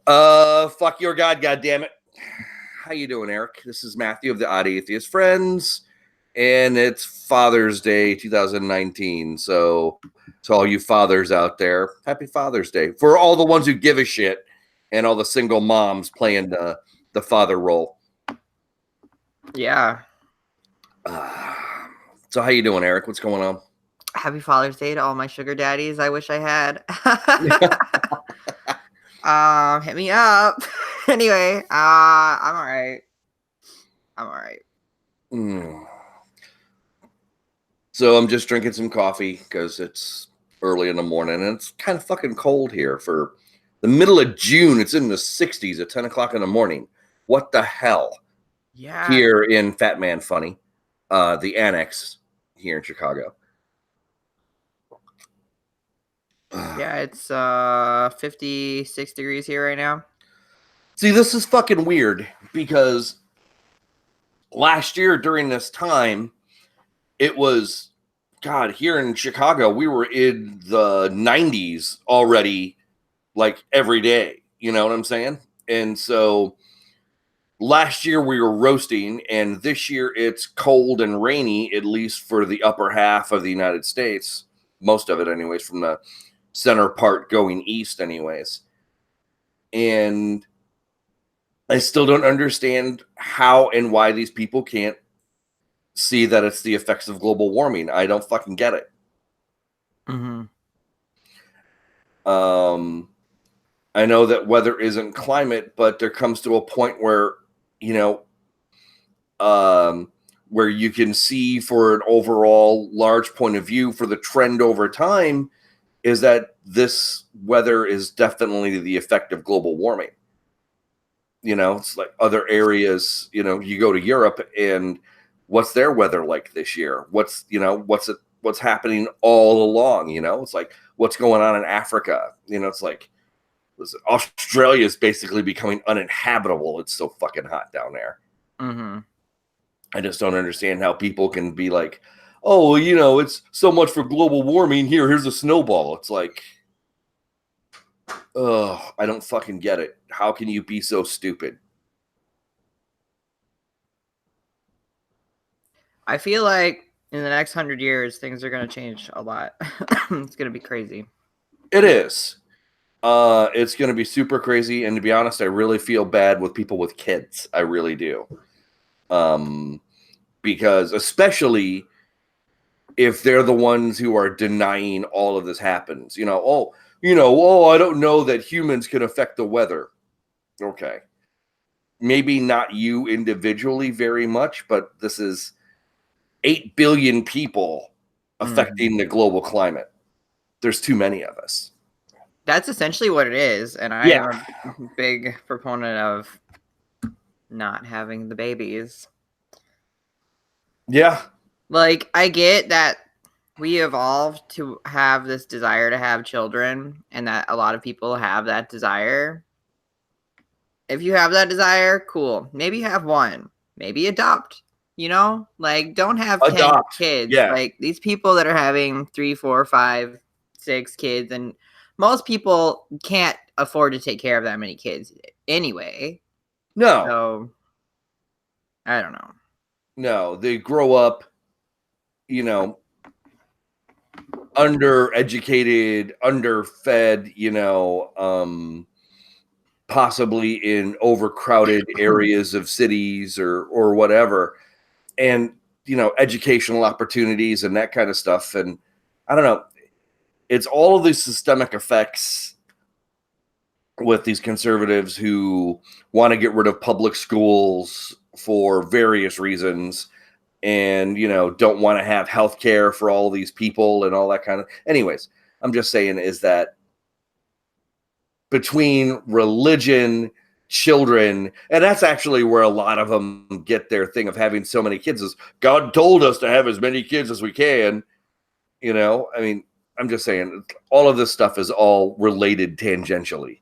Fuck your God, goddammit. How you doing, Eric? This is Matthew of the Odd Atheist Friends, and it's Father's Day 2019. So to all you fathers out there, happy Father's Day. For all the ones who give a shit and all the single moms playing the father role. Yeah. So how you doing, Eric? What's going on? Happy Father's Day to all my sugar daddies. I wish I had. Hit me up. Anyway, I'm all right. So I'm just drinking some coffee because it's early in the morning and it's kind of fucking cold here for the middle of June. It's in the 60s at 10 o'clock in the morning. What the hell? Yeah. Here in Fat Man Funny, the annex here in Chicago. Yeah, it's 56 degrees here right now. See, this is fucking weird because last year during this time, it was, God, here in Chicago, we were in the 90s already, like every day. You know what I'm saying? And so last year we were roasting, and this year it's cold and rainy, at least for the upper half of the United States. Most of it, anyways, from the center part going east, anyways. And I still don't understand how and why these people can't see that it's the effects of global warming. I don't fucking get it. Mm-hmm. I know that weather isn't climate, but there comes to a point where, you know, where you can see for an overall large point of view for the trend over time is that this weather is definitely the effect of global warming. You know, it's like other areas, you know, you go to Europe and what's their weather like this year? What's happening all along, you know? It's like what's going on in Africa? You know, it's like Australia is basically becoming uninhabitable. It's so fucking hot down there. Mm-hmm. I just don't understand how people can be like, oh, well, you know, it's so much for global warming. Here's a snowball. It's like, oh, I don't fucking get it. How can you be so stupid? I feel like in the next 100 years, things are going to change a lot. It's going to be crazy. It is. It's going to be super crazy. And to be honest, I really feel bad with people with kids. I really do. Because especially if they're the ones who are denying all of this happens, I don't know that humans can affect the weather. Okay. Maybe not you individually very much, but this is 8 billion people affecting the global climate. There's too many of us. That's essentially what it is. And I am a big proponent of not having the babies. Yeah. Like, I get that we evolved to have this desire to have children and that a lot of people have that desire. If you have that desire, cool. Maybe have one. Maybe adopt. You know? Like, don't have 10 kids. Yeah. Like, these people that are having 3, 4, 5, 6 kids, and most people can't afford to take care of that many kids anyway. No. So, I don't know. No, they grow up, undereducated, underfed, possibly in overcrowded areas of cities or whatever. And, educational opportunities and that kind of stuff. And I don't know, it's all of these systemic effects with these conservatives who want to get rid of public schools for various reasons and, don't want to have health care for all these people and all that kind of. Anyways, I'm just saying is that between religion, children, and that's actually where a lot of them get their thing of having so many kids is God told us to have as many kids as we can. I mean, I'm just saying all of this stuff is all related tangentially.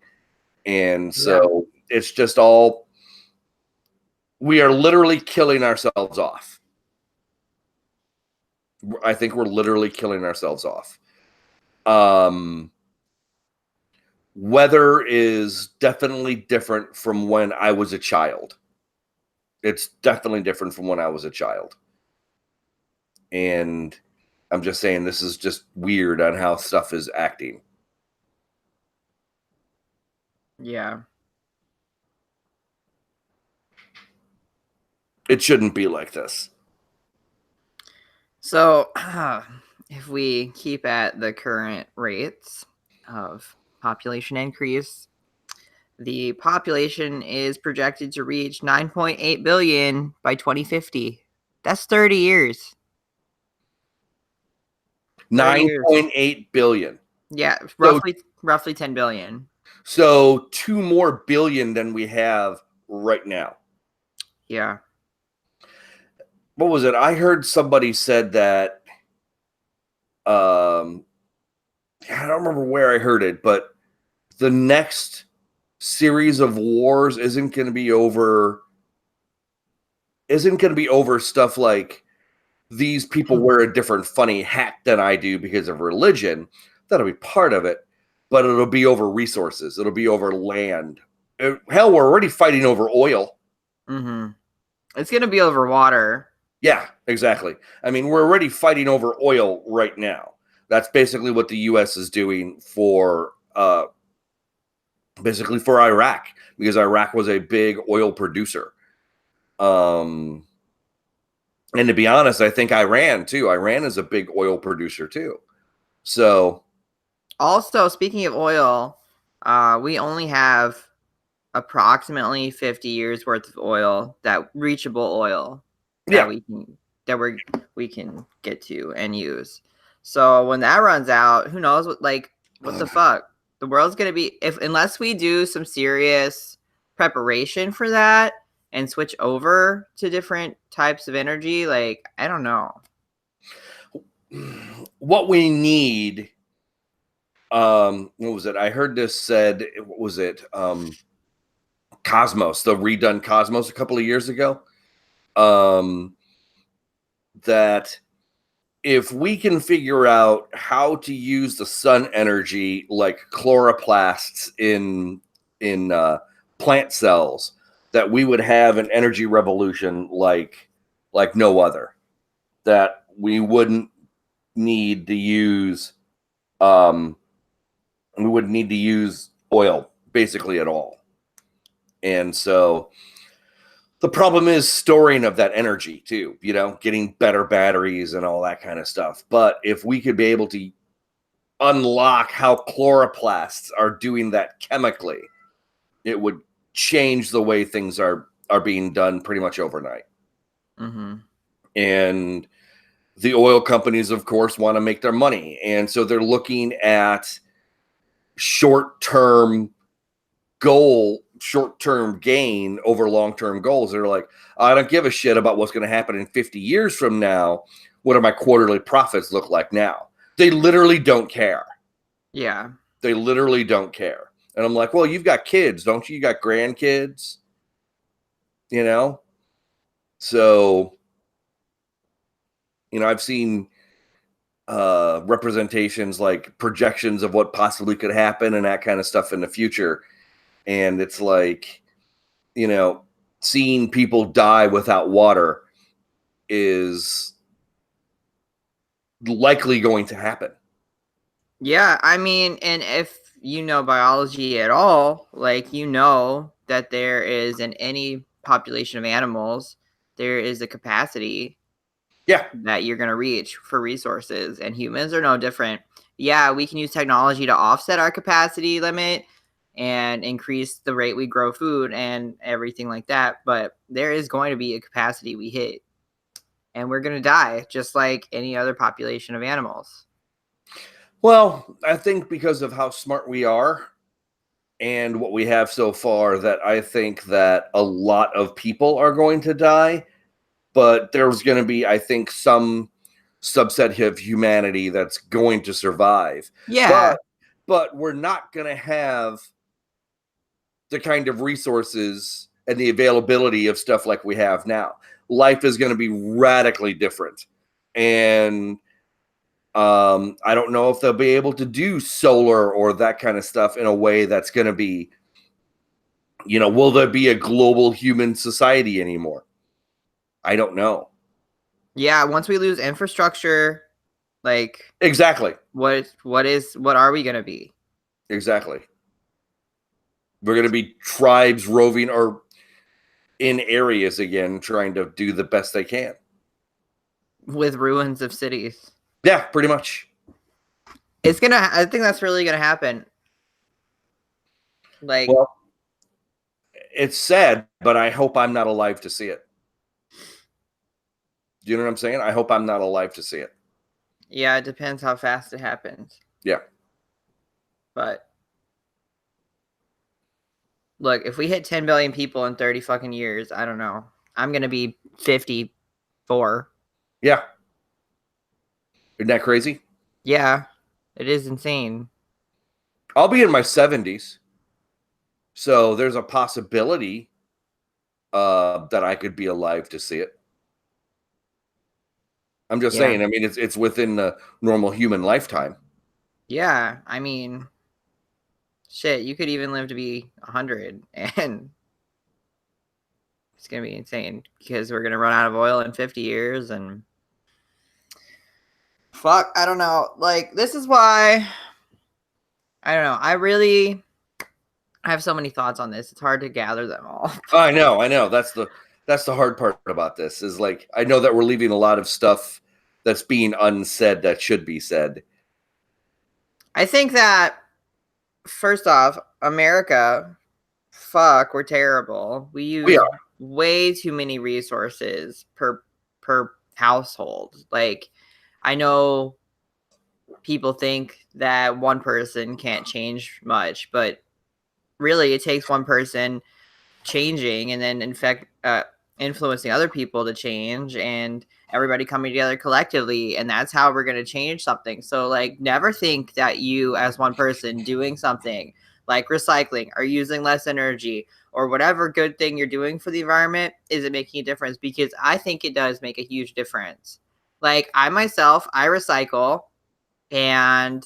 And so it's just all, we are literally killing ourselves off. I think we're literally killing ourselves off. weather is definitely different from when I was a child. It's definitely different from when I was a child. And I'm just saying this is just weird on how stuff is acting. Yeah. It shouldn't be like this. So, if we keep at the current rates of population increase, the population is projected to reach 9.8 billion by 2050. That's 30 years. 30 years. 9.8 billion. Yeah, So, roughly 10 billion. so 2 more billion than we have right now. Yeah. What was it? I heard somebody said that I don't remember where I heard it, but the next series of wars isn't going to be over stuff like these people wear a different funny hat than I do because of religion. That'll be part of it, but it'll be over resources. It'll be over land. Hell, we're already fighting over oil. Mm-hmm. It's going to be over water. Yeah, exactly. I mean, we're already fighting over oil right now. That's basically what the U.S. is doing for Iraq, because Iraq was a big oil producer. And to be honest, I think Iran too. Iran is a big oil producer too. So, also, speaking of oil, we only have approximately 50 years worth of oil, that reachable oil that yeah, we can get to and use. So when that runs out, who knows what the fuck? The world's going to be, unless we do some serious preparation for that and switch over to different types of energy, like I don't know. what we need, what was it? I heard this said, what was it? Cosmos, the redone Cosmos a couple of years ago. That if we can figure out how to use the sun energy like chloroplasts in plant cells, that we would have an energy revolution like no other. That we wouldn't need to use oil basically at all. And so the problem is storing of that energy too, getting better batteries and all that kind of stuff. But if we could be able to unlock how chloroplasts are doing that chemically, it would change the way things are being done pretty much overnight. Mm-hmm. And the oil companies, of course, want to make their money. And so they're looking at short-term gain over long-term goals. They're like, I don't give a shit about what's going to happen in 50 years from now. What do my quarterly profits look like now? They literally don't care. Yeah. They literally don't care. And I'm like, well, you've got kids, don't you? You got grandkids, So, I've seen representations like projections of what possibly could happen and that kind of stuff in the future. And it's like, seeing people die without water is likely going to happen. Yeah, I mean, and if you know biology at all, that there is in any population of animals, there is a capacity that you're going to reach for resources, and humans are no different. Yeah, we can use technology to offset our capacity limit and increase the rate we grow food and everything like that, but there is going to be a capacity we hit, and we're going to die just like any other population of animals. Well, I think because of how smart we are and what we have so far, that I think that a lot of people are going to die, but there's going to be, I think, some subset of humanity that's going to survive. Yeah. But we're not going to have the kind of resources and the availability of stuff like we have now. Life is going to be radically different. And I don't know if they'll be able to do solar or that kind of stuff in a way that's going to be, will there be a global human society anymore? I don't know. Yeah, once we lose infrastructure, like Exactly. what are we gonna be? Exactly. We're going to be tribes roving or in areas again, trying to do the best they can. With ruins of cities. Yeah, pretty much. I think that's really gonna happen. Like, well, it's sad, but I hope I'm not alive to see it. Do you know what I'm saying? I hope I'm not alive to see it. yeah, it depends how fast it happens. Yeah. But look, if we hit 10 billion people in 30 fucking years, I don't know. I'm gonna be 54. Yeah. Isn't that crazy? Yeah, it is insane. I'll be in my 70s. So there's a possibility that I could be alive to see it. I'm just saying, I mean, it's within the normal human lifetime. Yeah, I mean, shit, you could even live to be 100, and it's gonna be insane because we're gonna run out of oil in 50 years, and fuck, I don't know. Like, this is why I don't know. I have so many thoughts on this. It's hard to gather them all. I know. That's the hard part about this is like I know that we're leaving a lot of stuff that's being unsaid that should be said. I think that first off, America, fuck, we're terrible. We use way too many resources per household. Like, I know people think that one person can't change much, but really it takes one person changing and then influencing other people to change and everybody coming together collectively, and that's how we're going to change something. So like, never think that you as one person doing something like recycling or using less energy or whatever good thing you're doing for the environment isn't making a difference, because I think it does make a huge difference. Like, I myself, I recycle, and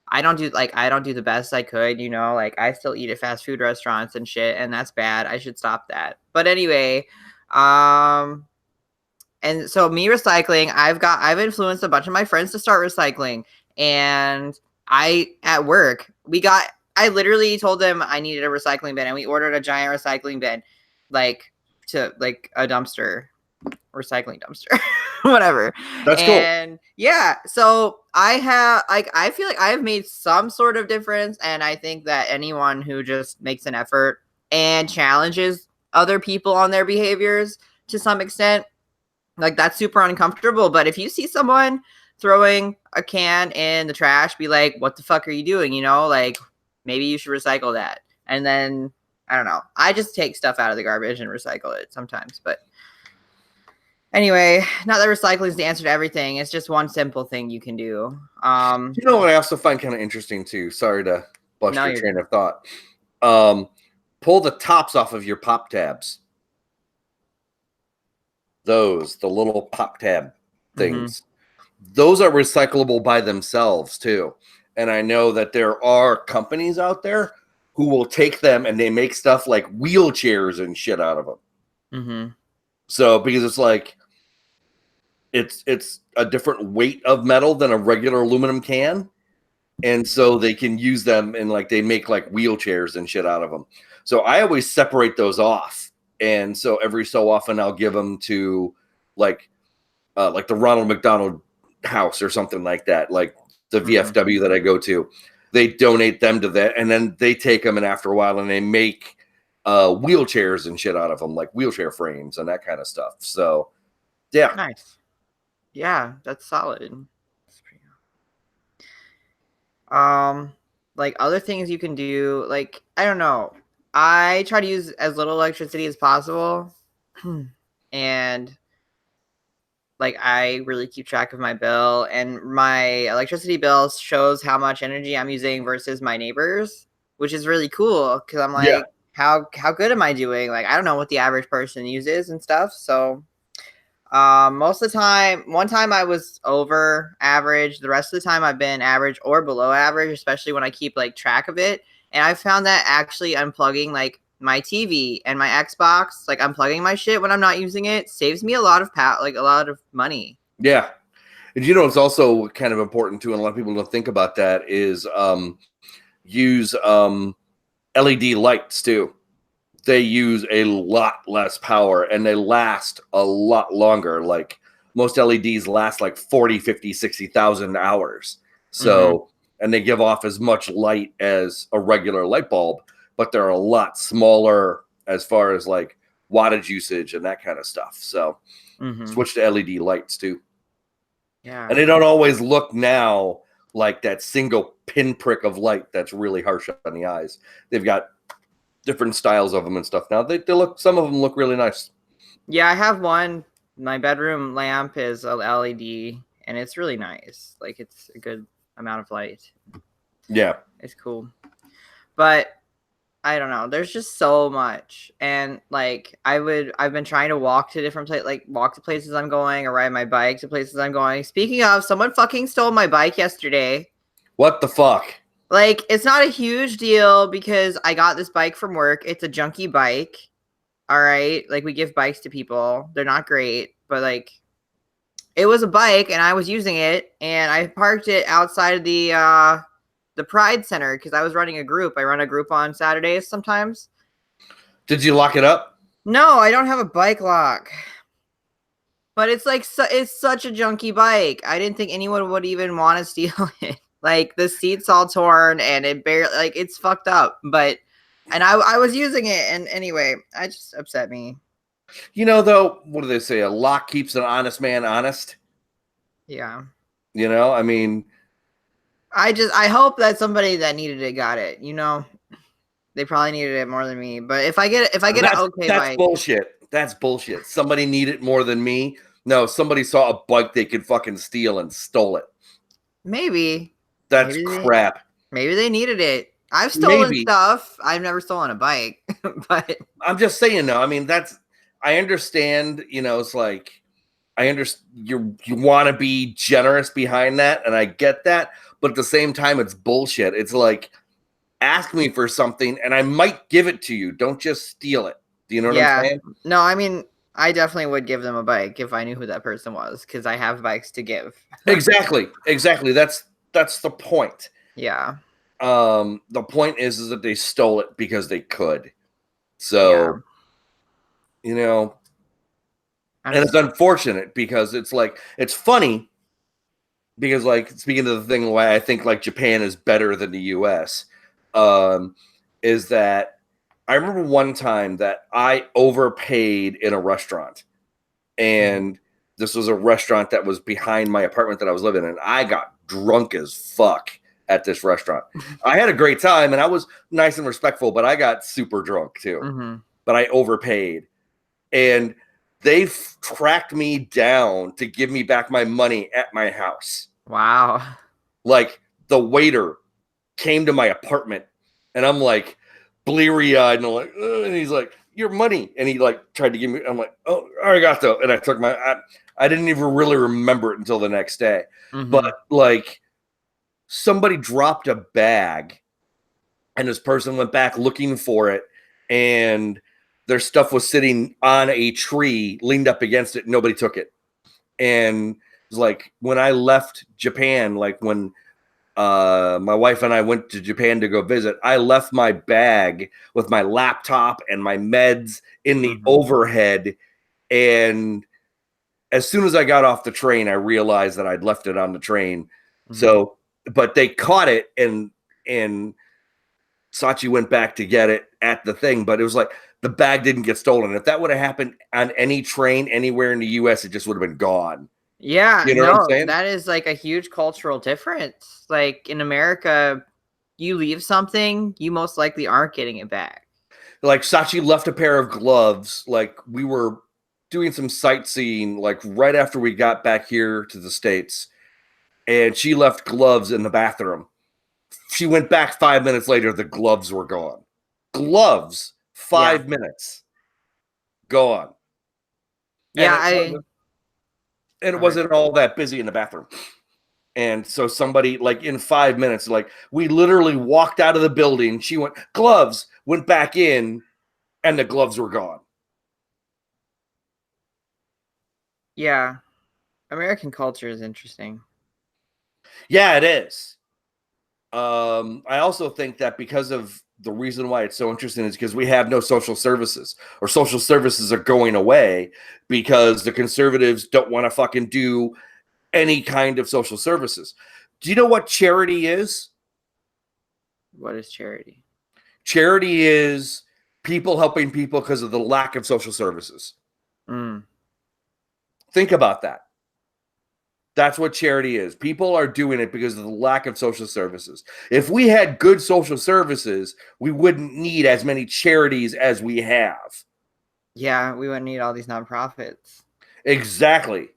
I don't do the best I could, like I still eat at fast food restaurants and shit, and that's bad. I should stop that. But anyway, and so me recycling, I've influenced a bunch of my friends to start recycling. And at work, I literally told them I needed a recycling bin, and we ordered a giant recycling bin, like a dumpster, recycling dumpster. Whatever. That's and yeah, so I feel like I've made some sort of difference, and I think that anyone who just makes an effort and challenges other people on their behaviors to some extent, like, that's super uncomfortable. But if you see someone throwing a can in the trash, be like, what the fuck are you doing? Like, maybe you should recycle that. And then I don't know, I just take stuff out of the garbage and recycle it sometimes. But anyway, not that recycling is the answer to everything. It's just one simple thing you can do. You know what I also find kind of interesting too? Sorry to bust your train of thought. Pull the tops off of your pop tabs. The little pop tab things. Mm-hmm. Those are recyclable by themselves too. And I know that there are companies out there who will take them and they make stuff like wheelchairs and shit out of them. Mm-hmm. So because it's like, it's a different weight of metal than a regular aluminum can. And so they can use them and like they make like wheelchairs and shit out of them. So I always separate those off. And so every so often I'll give them to like the Ronald McDonald House or something like that, like the VFW that I go to. They donate them to that, and then they take them, and after a while, and they make wheelchairs and shit out of them, like wheelchair frames and that kind of stuff. So, yeah, nice. Yeah, that's solid. Like other things you can do, like I don't know. I try to use as little electricity as possible, and like I really keep track of my bill, and my electricity bill shows how much energy I'm using versus my neighbors, which is really cool because I'm like, how good am I doing? Like, I don't know what the average person uses and stuff. So Most of the time, one time I was over average. The rest of the time I've been average or below average, especially when I keep like track of it. And I found that actually unplugging like my TV and my Xbox, like unplugging my shit when I'm not using it, saves me a lot of like a lot of money. Yeah. And you know, it's also kind of important too, and a lot of people don't think about that, is use LED lights too. They use a lot less power and they last a lot longer. Like most LEDs last like 40, 50, 60,000 hours. So, and they give off as much light as a regular light bulb, but they're a lot smaller as far as like wattage usage and that kind of stuff. So switch to LED lights too. Yeah. And they don't always look now like that single pinprick of light that's really harsh on the eyes. They've got different styles of them and stuff now. They look, some of them look really nice. Yeah, I have one. My bedroom lamp is a LED and it's really nice. Like it's a good amount of light. Yeah. It's cool. But I don't know. There's just so much. And like I've been trying to walk to different places, like walk to places I'm going or ride my bike to places I'm going. Speaking of, someone fucking stole my bike yesterday. What the fuck? Like, it's not a huge deal because I got this bike from work. It's a junky bike. All right. Like, we give bikes to people. They're not great, but like, it was a bike and I was using it and I parked it outside of the Pride Center because I was running a group. I run a group on Saturdays sometimes. Did you lock it up? No, I don't have a bike lock. But it's like, it's such a junky bike. I didn't think anyone would even want to steal it. Like the seat's all torn and it barely, like it's fucked up. But, and I was using it. And anyway, I just upset me. You know, though, what do they say? A lock keeps an honest man honest. Yeah. You know, I mean, I hope that somebody that needed it got it, you know, they probably needed it more than me. But if I get an okay that's bike. bullshit. That's bullshit. Somebody needed it more than me. No, somebody saw a bike they could fucking steal and stole it. Maybe. That's crap. Maybe they needed it. I've stolen stuff. I've never stolen a bike, but I'm just saying, though. I mean, I understand, you know, it's like, I understand you want to be generous behind that, and I get that, but at the same time, it's bullshit. It's like, ask me for something, and I might give it to you. Don't just steal it. Do you know what I'm saying? No, I mean, I definitely would give them a bike if I knew who that person was, because I have bikes to give. Exactly. That's the point. Yeah. The point is that they stole it because they could. So, you know, and it's unfortunate because it's like, it's funny because, like, speaking of the thing why I think like Japan is better than the US, is that I remember one time that I overpaid in a restaurant, and this was a restaurant that was behind my apartment that I was living in, and I got drunk as fuck at this restaurant. I had a great time and I was nice and respectful, but I got super drunk too. But I overpaid, and they tracked me down to give me back my money at my house. Wow. Like, the waiter came to my apartment and I'm like bleary-eyed and I'm like, and he's like, your money. And he like tried to give me, I'm like, oh, arigato. And I took I didn't even really remember it until the next day. But like, somebody dropped a bag and this person went back looking for it, and their stuff was sitting on a tree leaned up against it. Nobody took it. And it was like, when I left Japan, like when my wife and I went to Japan to go visit, I left my bag with my laptop and my meds in the overhead. And as soon as I got off the train, I realized that I'd left it on the train. So, but they caught it, and Sachi went back to get it at the thing. But it was like, the bag didn't get stolen. If that would have happened on any train anywhere in the US, it just would have been gone. Yeah, you know what I'm saying? That is like a huge cultural difference. Like in America, you leave something, you most likely aren't getting it back. Like, Sachi left a pair of gloves. Like, we were doing some sightseeing, like right after we got back here to the States, and she left gloves in the bathroom. She went back 5 minutes later, the gloves were gone. Gloves, 5 minutes, gone. Yeah, and it All right. wasn't all that busy in the bathroom. And so somebody, like, in 5 minutes, like, we literally walked out of the building. She went, gloves, went back in, and the gloves were gone. Yeah. American culture is interesting. Yeah, it is. I also think that because of the reason why it's so interesting is because we have no social services, or social services are going away because the conservatives don't want to fucking do any kind of social services. Do you know what charity is? What is charity? Charity is people helping people because of the lack of social services. Mm. Think about that. That's what charity is. People are doing it because of the lack of social services. If we had good social services, we wouldn't need as many charities as we have. Yeah, we wouldn't need all these nonprofits. Exactly.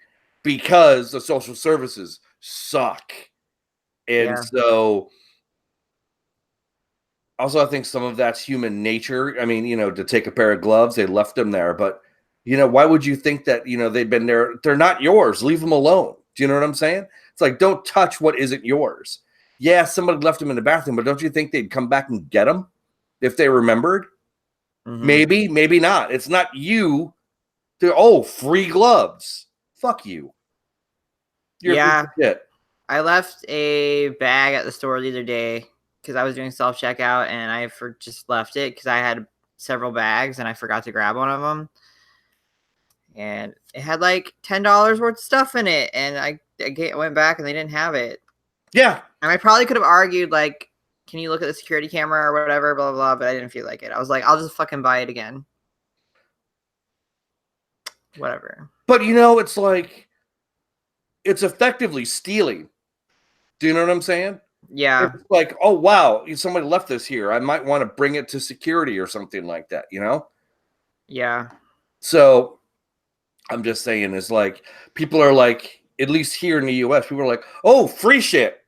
Because the social services suck. And Yeah. so also I think some of that's human nature. I mean, to take a pair of gloves, they left them there, but why would you think that, they've been there? They're not yours. Leave them alone. Do you know what I'm saying? It's like, don't touch what isn't yours. Yeah, somebody left them in the bathroom, but don't you think they'd come back and get them if they remembered? Mm-hmm. Maybe, maybe not. It's not you. Oh, free gloves. Fuck you. You're a piece of shit. I left a bag at the store the other day because I was doing self checkout and I just left it because I had several bags and I forgot to grab one of them. And it had like $10 worth of stuff in it, and I went back and they didn't have it. Yeah. And I probably could have argued, like, can you look at the security camera or whatever, blah, blah, blah, but I didn't feel like it. I was like, I'll just fucking buy it again. Whatever. But it's like, it's effectively stealing. Do you know what I'm saying? Yeah. It's like, oh, wow, somebody left this here. I might want to bring it to security or something like that, Yeah. So I'm just saying, it's like, people are like, at least here in the US, people are like, oh, free shit.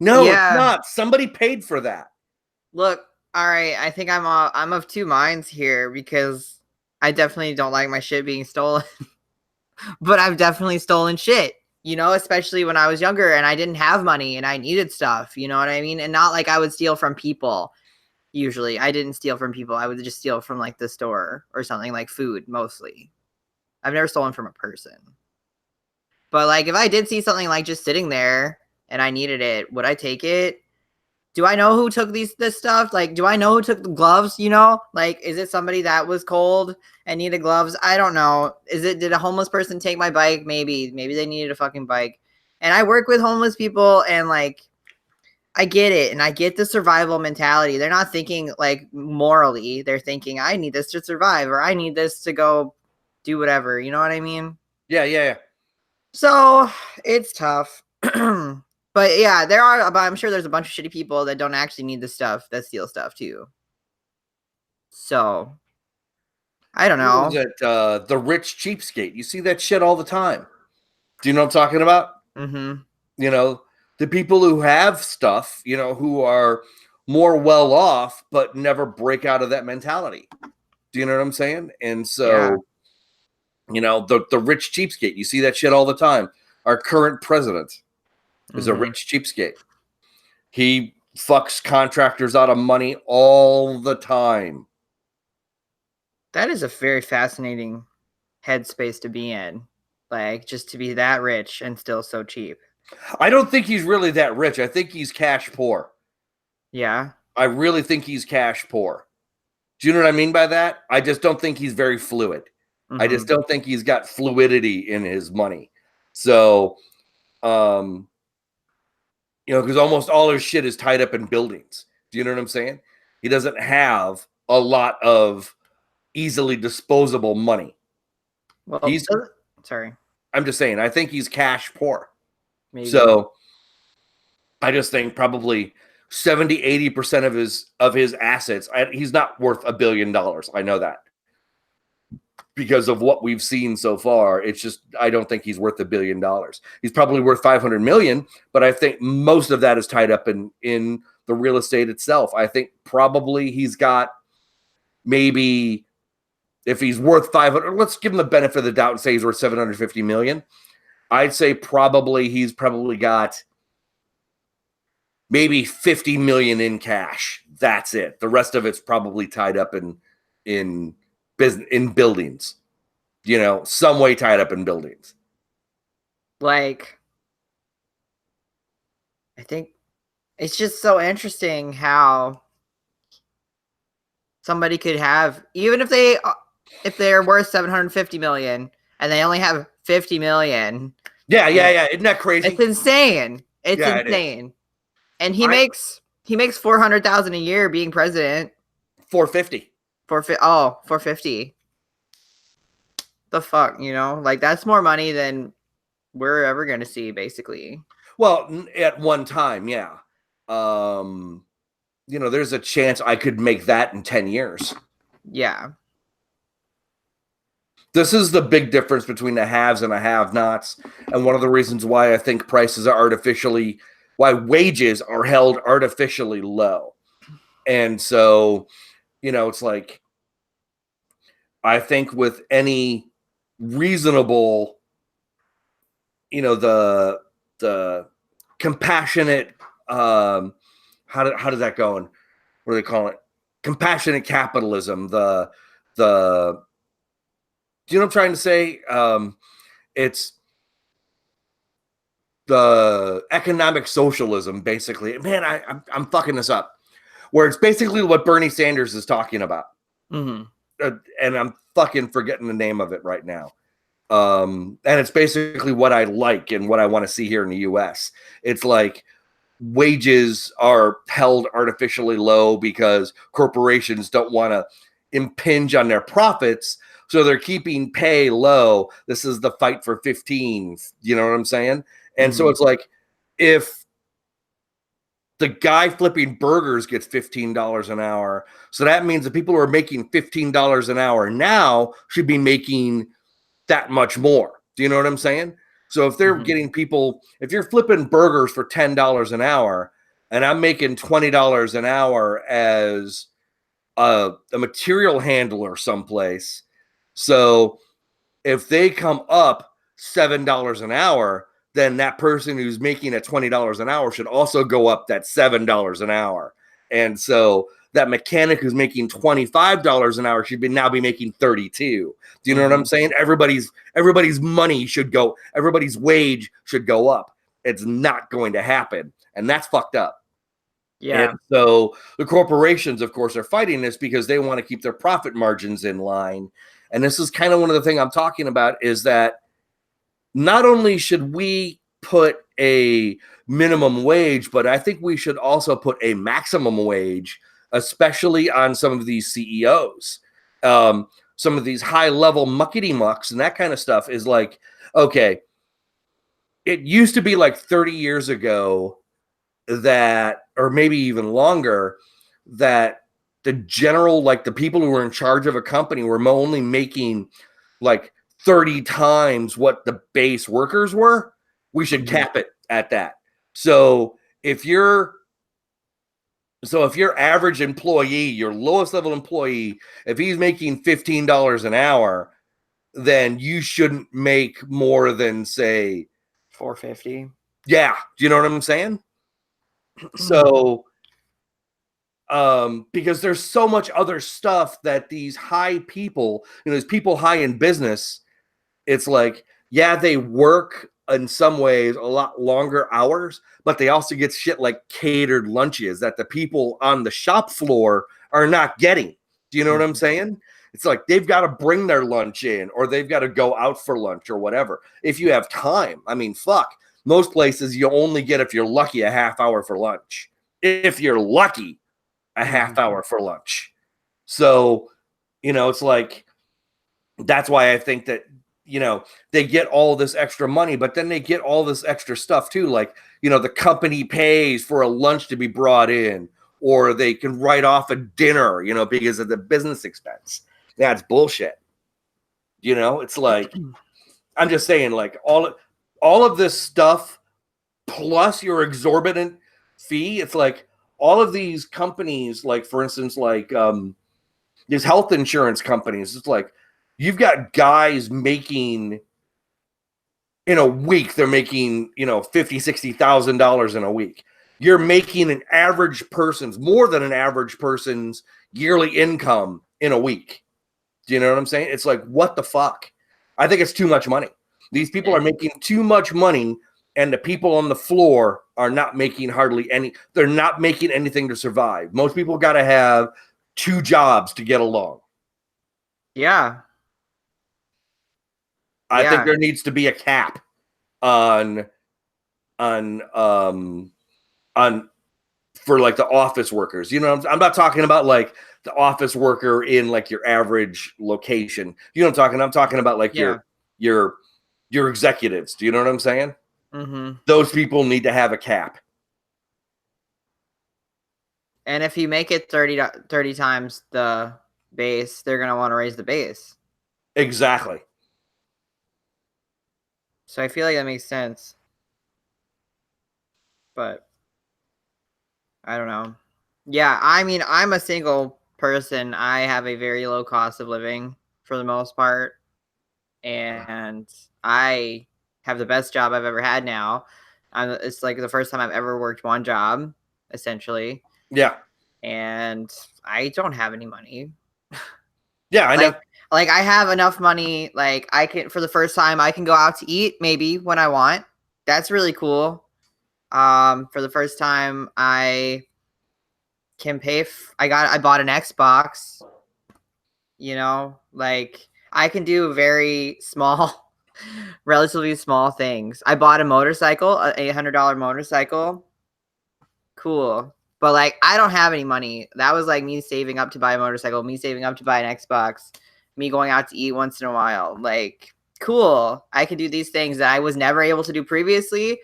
No, it's not. Somebody paid for that. Look, all right, I think I'm of two minds here because I definitely don't like my shit being stolen. But I've definitely stolen shit, especially when I was younger and I didn't have money and I needed stuff, you know what I mean? And not like I would steal from people. Usually I didn't steal from people. I would just steal from like the store or something, like food mostly. I've never stolen from a person. But like if I did see something like just sitting there and I needed it, would I take it? Do I know who took this stuff? Like, do I know who took the gloves? Like, is it somebody that was cold and needed gloves? I don't know. Did a homeless person take my bike? Maybe they needed a fucking bike. And I work with homeless people, and like, I get it. And I get the survival mentality. They're not thinking like morally. They're thinking, I need this to survive, or I need this to go do whatever. You know what I mean? Yeah. So it's tough. But yeah, but I'm sure there's a bunch of shitty people that don't actually need the stuff that steal stuff too. So I don't know. The rich cheapskate. You see that shit all the time. Do you know what I'm talking about? Mm-hmm. The people who have stuff, who are more well off, but never break out of that mentality. Do you know what I'm saying? And so, the rich cheapskate. You see that shit all the time. Our current president is a rich cheapskate. He fucks contractors out of money all the time. That is a very fascinating headspace to be in. Like, just to be that rich and still so cheap. I don't think he's really that rich. I think he's cash poor. Yeah. I really think he's cash poor. Do you know what I mean by that? I just don't think he's very fluid. Mm-hmm. I just don't think he's got fluidity in his money. So, because almost all his shit is tied up in buildings. Do you know what I'm saying? He doesn't have a lot of easily disposable money. Well, sorry. I'm just saying, I think he's cash poor. Maybe. So I just think probably 70-80% of his assets, he's not worth $1 billion. I know that. Because of what we've seen so far, it's just, I don't think he's worth $1 billion. He's probably worth 500 million, but I think most of that is tied up in the real estate itself. I think probably he's got, maybe if he's worth 500, let's give him the benefit of the doubt and say he's worth 750 million. I'd say probably he's probably got maybe 50 million in cash. That's it. The rest of it's probably tied up in business, in buildings. You know, some way tied up in buildings. Like, I think it's just so interesting how somebody could have, even if they're worth 750 million and they only have 50 million. Yeah. Isn't that crazy? It's insane. It's Yeah, it is. insane. And he makes 400,000 a year being president. 450. 450. The fuck, you know? Like, that's more money than we're ever going to see, basically. Well, at one time, yeah. You know, there's a chance I could make that in 10 years. Yeah. This is the big difference between the haves and the have-nots. And one of the reasons why I think prices are why wages are held artificially low. And so, you know, it's like, I think with any reasonable, you know, the compassionate, how does that go? And what do they call it? Compassionate capitalism. Do you know what I'm trying to say? It's the economic socialism, basically. Man, I'm fucking this up. Where it's basically what Bernie Sanders is talking about. Mm-hmm. And I'm fucking forgetting the name of it right now. And it's basically what I like and what I want to see here in the US. It's like wages are held artificially low because corporations don't want to impinge on their profits. So they're keeping pay low. This is the fight for 15. You know what I'm saying? And so it's like, if the guy flipping burgers gets $15 an hour, so that means the people who are making $15 an hour now should be making that much more. Do you know what I'm saying? So if they're getting people, if you're flipping burgers for $10 an hour and I'm making $20 an hour as a material handler someplace, so if they come up $7 an hour, then that person who's making at $20 an hour should also go up that $7 an hour. And so that mechanic who's making $25 an hour should now be making 32. Do you know what I'm saying? Everybody's money should go, everybody's wage should go up. It's not going to happen. And that's fucked up. Yeah. And so the corporations, of course, are fighting this because they want to keep their profit margins in line. And this is kind of one of the things I'm talking about, is that not only should we put a minimum wage, but I think we should also put a maximum wage, especially on some of these CEOs. Some of these high-level muckety-mucks and that kind of stuff is like, okay, it used to be like 30 years ago that, or maybe even longer, that the general, like the people who were in charge of a company were only making like 30 times what the base workers were. We should cap it at that. So if your average employee, your lowest level employee, if he's making $15 an hour, then you shouldn't make more than, say, 450. Yeah. Do you know what I'm saying? So, because there's so much other stuff that these high people, you know, these people high in business, it's like, yeah, they work in some ways a lot longer hours, but they also get shit like catered lunches that the people on the shop floor are not getting. Do you know what I'm saying? It's like they've got to bring their lunch in, or they've got to go out for lunch or whatever. If you have time, I mean, fuck. Most places you only get, if you're lucky, a half hour for lunch. If you're lucky, a half hour for lunch. So, you know, it's like, that's why I think that, you know, they get all this extra money, but then they get all this extra stuff too. Like, you know, the company pays for a lunch to be brought in, or they can write off a dinner, you know, because of the business expense. That's bullshit. You know, it's like, I'm just saying, like, all of this stuff plus your exorbitant fee, it's like all of these companies, like, for instance, like these health insurance companies, it's like you've got guys making in a week they're making, $50,000-$60,000 in a week. You're making an average person's, more than an average person's yearly income in a week. Do you know what I'm saying? It's like, what the fuck? I think it's too much money. These people are making too much money, and the people on the floor are not making hardly any. They're not making anything to survive. Most people got to have 2 jobs to get along. Yeah. I think there needs to be a cap on for like the office workers. I'm not talking about like the office worker in like your average location. I'm talking about like your executives. Do you know what I'm saying? Mm-hmm. Those people need to have a cap. And if you make it 30 times the base, they're going to want to raise the base. Exactly. So I feel like that makes sense. But I don't know. Yeah, I mean, I'm a single person. I have a very low cost of living for the most part. And I have the best job I've ever had now. It's like the first time I've ever worked one job, essentially. Yeah. And I don't have any money. Yeah, I know. Like I have enough money. Like I can, for the first time, I can go out to eat maybe when I want. That's really cool. For the first time, I can pay. I bought an Xbox. Like I can do very small, relatively small things. I bought a motorcycle, an $800 motorcycle. Cool. But like I don't have any money. That was like me saving up to buy a motorcycle, me saving up to buy an Xbox, me going out to eat once in a while. Like, cool. I can do these things that I was never able to do previously.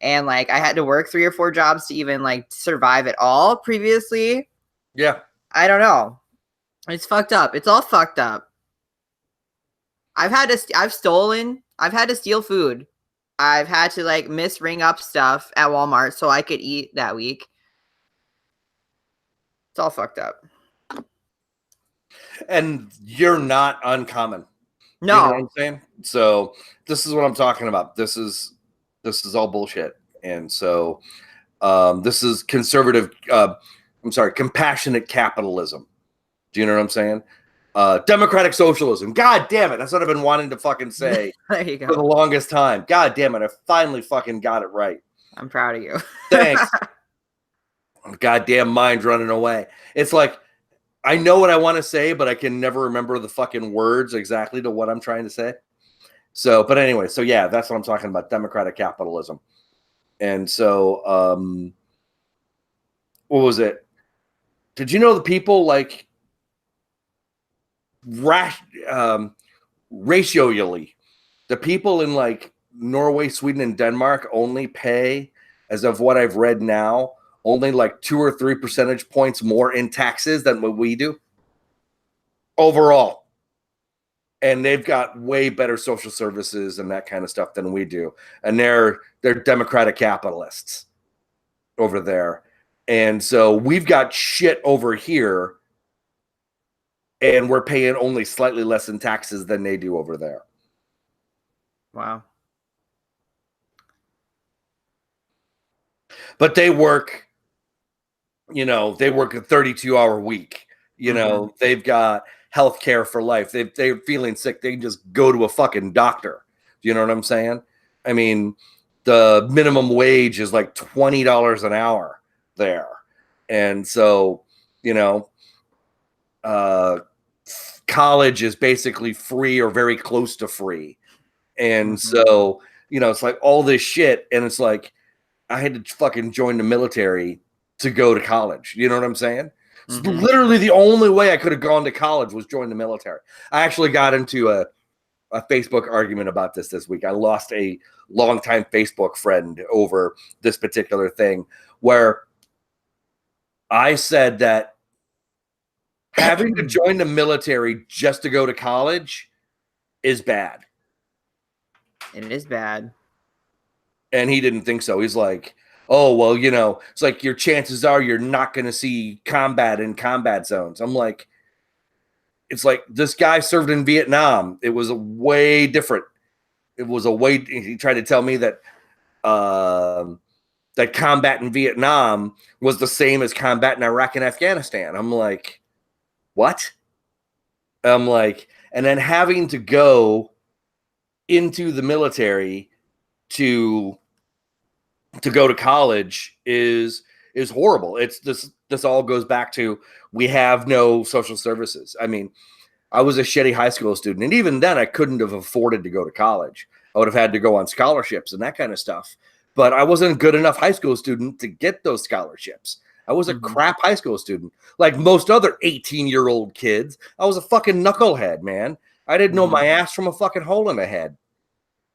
And like I had to work 3 or 4 jobs to even like survive at all previously. Yeah. I don't know. It's fucked up. It's all fucked up. I've had to steal food. I've had to like ring up stuff at Walmart so I could eat that week. It's all fucked up. And you're not uncommon. No. You know what I'm saying? So this is what I'm talking about. This is all bullshit. And so this is compassionate capitalism. Do you know what I'm saying? Democratic socialism. God damn it. That's what I've been wanting to fucking say there you go. for the longest time. God damn it. I finally fucking got it right. I'm proud of you. Thanks. Goddamn mind's running away. It's like, I know what I want to say, but I can never remember the fucking words exactly to what I'm trying to say. So, but anyway, so yeah, that's what I'm talking about. Democratic capitalism. And so, what was it? Did you know the people like ratioally, the people in like Norway, Sweden, and Denmark only pay, as of what I've read now, only like 2 or 3 percentage points more in taxes than what we do overall. And they've got way better social services and that kind of stuff than we do. And they're democratic capitalists over there. And so we've got shit over here, and we're paying only slightly less in taxes than they do over there. Wow. But they work, a 32-hour week. They've got health care for life. They're feeling sick, they can just go to a fucking doctor. Do you know what I'm saying? I mean, the minimum wage is like $20 an hour there. And so, college is basically free or very close to free. And so, it's like all this shit. And it's like, I had to fucking join the military to go to college. You know what I'm saying? Mm-hmm. So literally the only way I could have gone to college was join the military. I actually got into a Facebook argument about this week. I lost a longtime Facebook friend over this particular thing, where I said that having to join the military just to go to college is bad. It is bad. And he didn't think so. He's like, oh, well, it's like your chances are you're not going to see combat in combat zones. I'm like, it's like this guy served in Vietnam. It was way different. it was a way. He tried to tell me that that combat in Vietnam was the same as combat in Iraq and Afghanistan. I'm like, what? I'm like, and then having to go into the military to go to college is horrible. It's this all goes back to we have no social services. I mean, I was a shitty high school student, and even then I couldn't have afforded to go to college. I would have had to go on scholarships and that kind of stuff. But I wasn't a good enough high school student to get those scholarships. I was a crap high school student. Like most other 18-year-old kids, I was a fucking knucklehead, man. I didn't know my ass from a fucking hole in the head.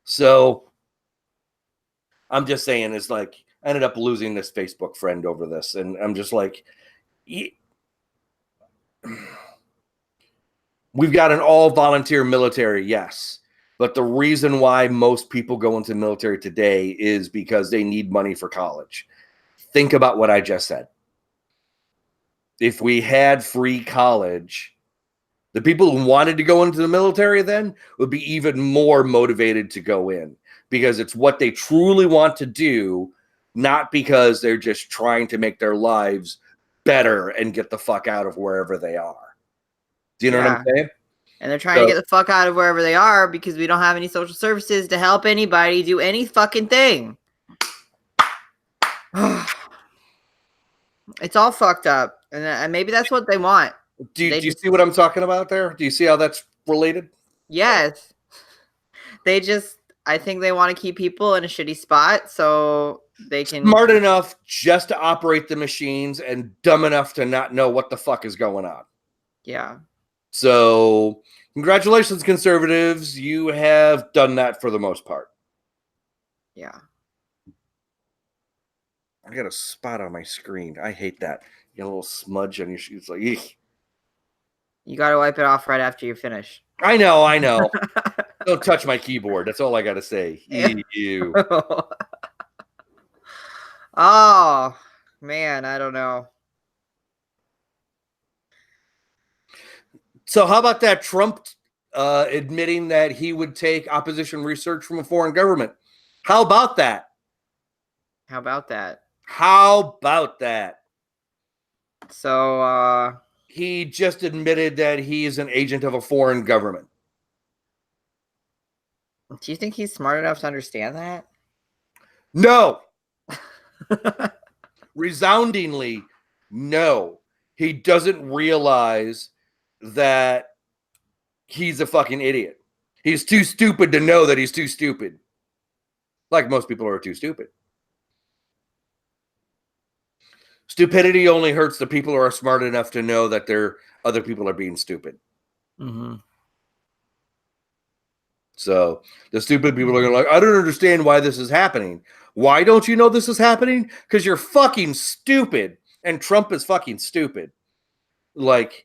So I'm just saying, it's like, I ended up losing this Facebook friend over this. And I'm just like, we've got an all-volunteer military, yes. But the reason why most people go into the military today is because they need money for college. Think about what I just said. If we had free college, the people who wanted to go into the military then would be even more motivated to go in because it's what they truly want to do, not because they're just trying to make their lives better and get the fuck out of wherever they are. Do you know what I'm saying? And they're trying to get the fuck out of wherever they are because we don't have any social services to help anybody do any fucking thing. It's all fucked up. And maybe that's what they want. Do you see what I'm talking about there? Do you see how that's related? Yes. I think they want to keep people in a shitty spot so they can... Smart enough just to operate the machines and dumb enough to not know what the fuck is going on. Yeah. So, congratulations, conservatives. You have done that for the most part. Yeah. I got a spot on my screen. I hate that. You got a little smudge on your shoes. Like, eek. You got to wipe it off right after you finish. I know. Don't touch my keyboard. That's all I got to say. Ew. Oh, man, I don't know. So how about that Trump admitting that he would take opposition research from a foreign government? How about that? How about that? How about that? So, he just admitted that he is an agent of a foreign government. Do you think he's smart enough to understand that? No. Resoundingly, no. He doesn't realize that he's a fucking idiot. He's too stupid to know that he's too stupid. Like most people are too stupid. Stupidity only hurts the people who are smart enough to know that other people are being stupid. So the stupid people are like, I don't understand why this is happening. Why don't you know this is happening? Because you're fucking stupid. And Trump is fucking stupid. Like,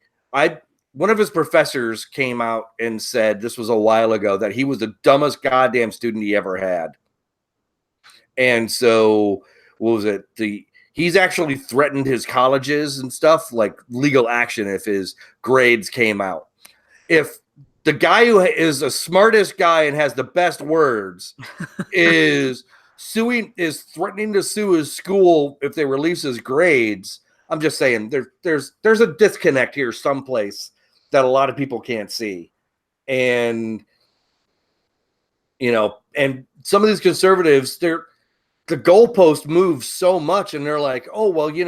one of his professors came out and said, this was a while ago, that he was the dumbest goddamn student he ever had. And so, what was it? He's actually threatened his colleges and stuff, like legal action if his grades came out. If the guy who is the smartest guy and has the best words is threatening to sue his school if they release his grades, I'm just saying there's a disconnect here someplace that a lot of people can't see. And and some of these conservatives, the goalpost moves so much, and they're like, oh well, we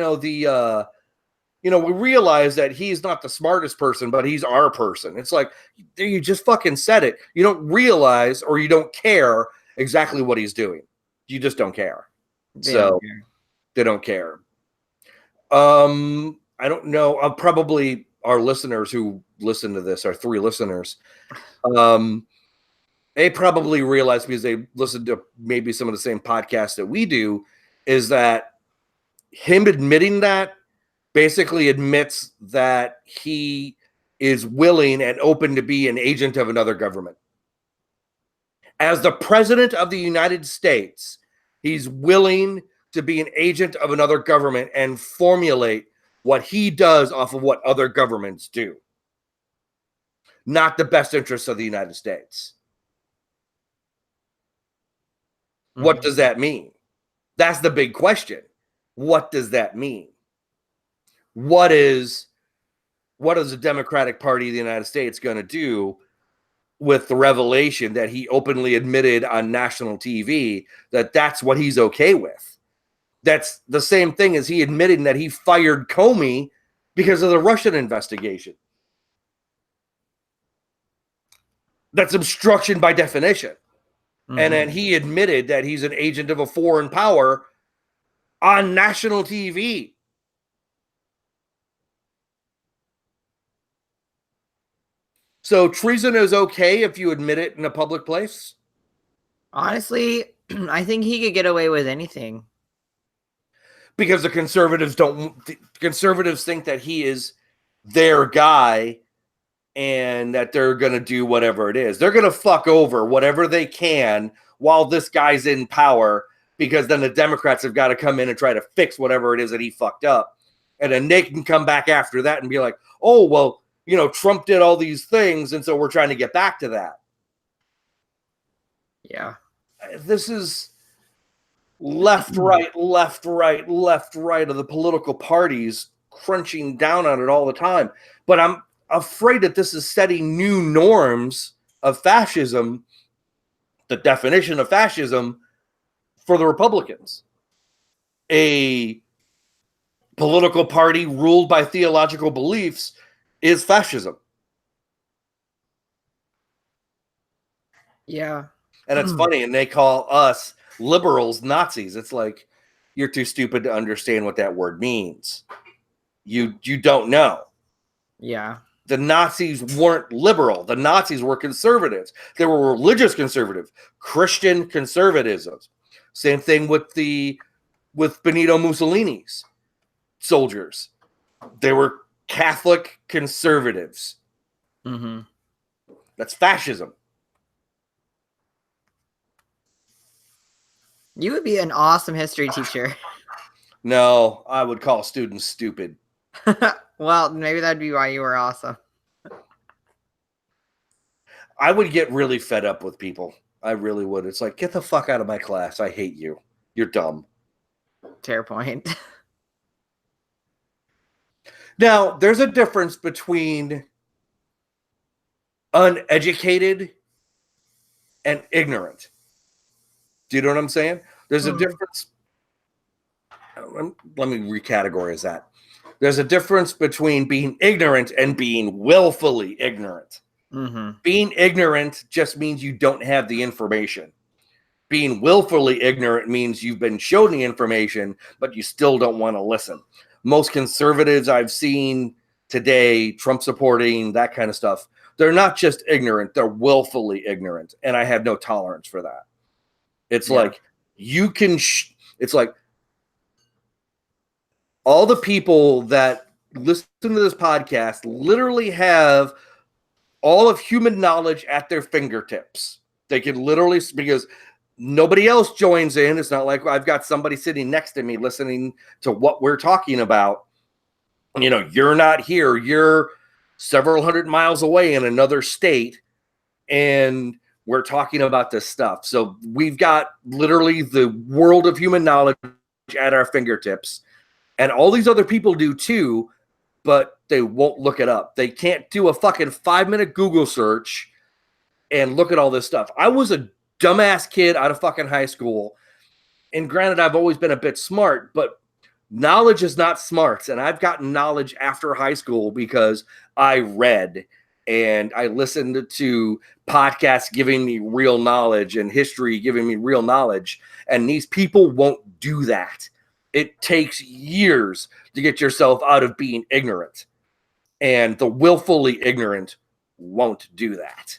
realize that he's not the smartest person, but he's our person. It's like, you just fucking said it. You don't realize, or you don't care exactly what he's doing. You just don't care. They don't care. I don't know. Probably our listeners who listen to this, our 3 listeners, they probably realize, because they listen to maybe some of the same podcasts that we do, is that him admitting that basically admits that he is willing and open to be an agent of another government. As the president of the United States, he's willing to be an agent of another government and formulate what he does off of what other governments do. Not the best interests of the United States. What does that mean? That's the big question. What does that mean? What is the Democratic Party of the United States going to do with the revelation that he openly admitted on national TV that that's what he's okay with? That's the same thing as he admitting that he fired Comey because of the Russian investigation. That's obstruction by definition. And then he admitted that he's an agent of a foreign power on national TV. So treason is okay if you admit it in a public place? Honestly, I think he could get away with anything. Because the conservatives think that he is their guy and that they're going to do whatever it is. They're going to fuck over whatever they can while this guy's in power, because then the Democrats have got to come in and try to fix whatever it is that he fucked up. And then they can come back after that and be like, oh, well, you know, Trump did all these things, and so we're trying to get back to that. Yeah. This is left, right of the political parties crunching down on it all the time. But I'm afraid that this is setting new norms of fascism, the definition of fascism, for the Republicans. A political party ruled by theological beliefs is fascism. Yeah. And it's funny, and they call us liberals Nazis. It's like, you're too stupid to understand what that word means. You don't know. Yeah. The Nazis weren't liberal. The Nazis were conservatives. They were religious conservative, Christian conservatism. Same thing with Benito Mussolini's soldiers. They were Catholic conservatives. That's fascism. You would be an awesome history teacher. No, I would call students stupid. Well, maybe that'd be why you were awesome. I would get really fed up with people. I really would. It's like, get the fuck out of my class. I hate you. You're dumb. Fair point. Now, there's a difference between uneducated and ignorant. Do you know what I'm saying? There's a difference. Let me recategorize that. There's a difference between being ignorant and being willfully ignorant. Being ignorant just means you don't have the information. Being willfully ignorant means you've been shown the information, but you still don't want to listen. Most conservatives I've seen today, Trump supporting, that kind of stuff, they're not just ignorant, they're willfully ignorant. And I have no tolerance for that. It's like, you can, it's like all the people that listen to this podcast literally have all of human knowledge at their fingertips. They can literally, because nobody else joins in. It's not like I've got somebody sitting next to me listening to what we're talking about. You know, you're not here. You're several hundred miles away in another state, and we're talking about this stuff. So we've got literally the world of human knowledge at our fingertips. And all these other people do too, but they won't look it up. They can't do a fucking 5-minute Google search and look at all this stuff. I was a dumbass kid out of fucking high school. And granted, I've always been a bit smart, but knowledge is not smarts. And I've gotten knowledge after high school because I read and I listened to podcasts giving me real knowledge and history giving me real knowledge. And these people won't do that. It takes years to get yourself out of being ignorant. And the willfully ignorant won't do that.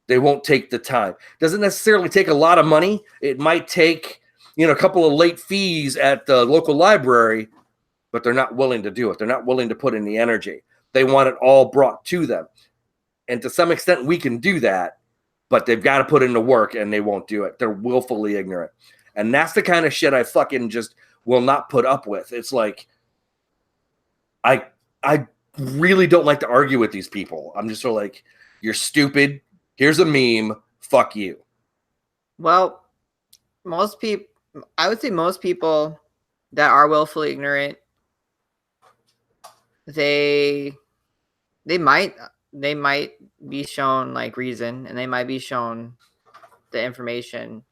They won't take the time. Doesn't necessarily take a lot of money. It might take, a couple of late fees at the local library, but they're not willing to do it. They're not willing to put in the energy. They want it all brought to them. And to some extent, we can do that, but they've got to put in the work, and they won't do it. They're willfully ignorant. And that's the kind of shit I fucking just will not put up with. It's like, I really don't like to argue with these people. I'm just sort of like, you're stupid. Here's a meme. Fuck you. Well, most people, I would say most people that are willfully ignorant, they might be shown like reason, and they might be shown the information,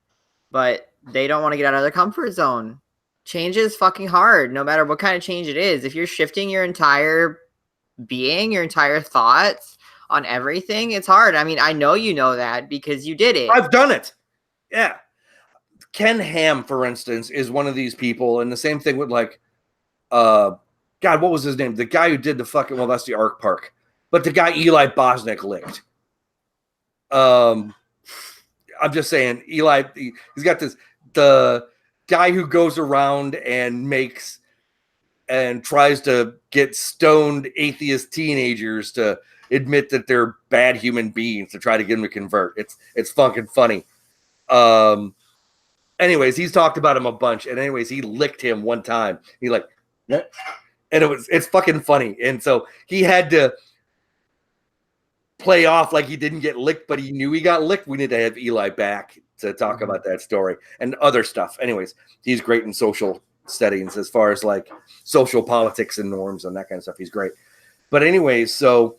but they don't want to get out of their comfort zone. Change is fucking hard, no matter what kind of change it is. If you're shifting your entire being, your entire thoughts on everything, it's hard. I mean, I know you know that because you did it. I've done it. Yeah. Ken Ham, for instance, is one of these people, and the same thing with like, God, what was his name? The guy who did the fucking, well, that's the Ark Park, but the guy Eli Bosnick licked. I'm just saying, Eli, he's got the guy who goes around and makes and tries to get stoned atheist teenagers to admit that they're bad human beings to try to get them to convert. It's fucking funny. Anyways, he's talked about him a bunch, and anyways, he licked him one time. He like, and it's fucking funny, and so he had to play off like he didn't get licked, but he knew he got licked. We need to have Eli back to talk about that story and other stuff. Anyways, he's great in social settings as far as like social politics and norms and that kind of stuff. He's great. But anyways, so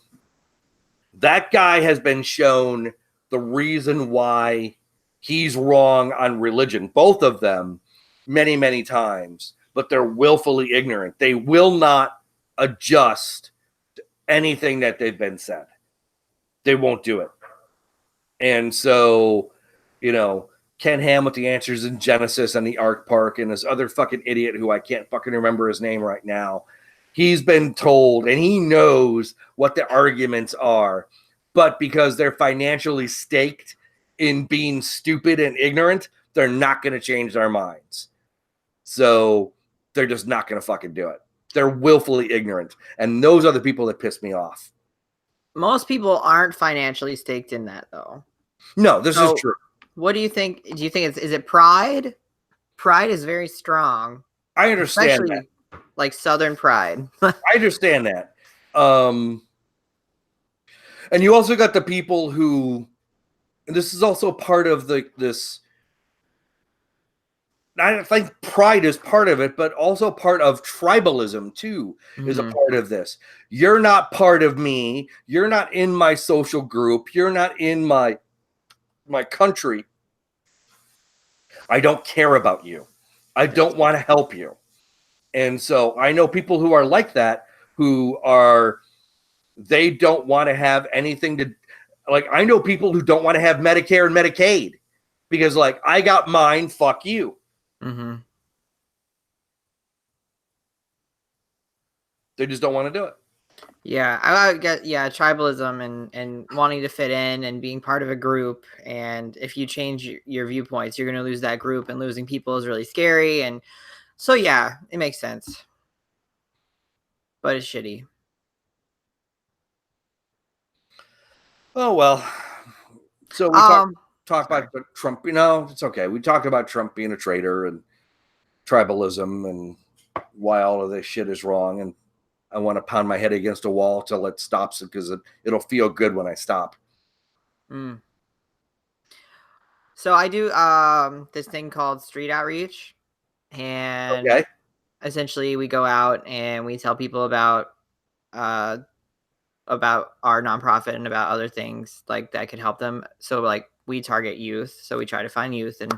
that guy has been shown the reason why he's wrong on religion, both of them, many, many times, but they're willfully ignorant. They will not adjust to anything that they've been said. They won't do it. And so, you know, Ken Ham with the answers in Genesis and the Ark Park, and this other fucking idiot who I can't fucking remember his name right now. He's been told, and he knows what the arguments are, but because they're financially staked in being stupid and ignorant, they're not going to change their minds. So they're just not going to fucking do it. They're willfully ignorant. And those are the people that piss me off. Most people aren't financially staked in that, though. No, this is true. What do you think? Do you think is it pride? Pride is very strong. I understand that. Like Southern pride. I understand that. And you also got the people who, and this is also part of this. I think pride is part of it, but also part of tribalism too is a part of this. You're not part of me. You're not in my social group. You're not in my country. I don't care about you. I don't want to help you. And so I know people who are like that, they don't want to have anything to, like, I know people who don't want to have Medicare and Medicaid because, like, I got mine, fuck you. Mm-hmm. They just don't want to do it. Yeah, I get tribalism and wanting to fit in and being part of a group. And if you change your viewpoints, you're going to lose that group, and losing people is really scary. And so, yeah, it makes sense, but it's shitty. Oh well. So we talk about Trump. You know, it's okay. We talked about Trump being a traitor and tribalism and why all of this shit is wrong. And I want to pound my head against a wall till it stops because it'll feel good when I stop. Mm. So I do this thing called street outreach, and essentially we go out and we tell people about our nonprofit and about other things like that could help them. So like we target youth, so we try to find youth and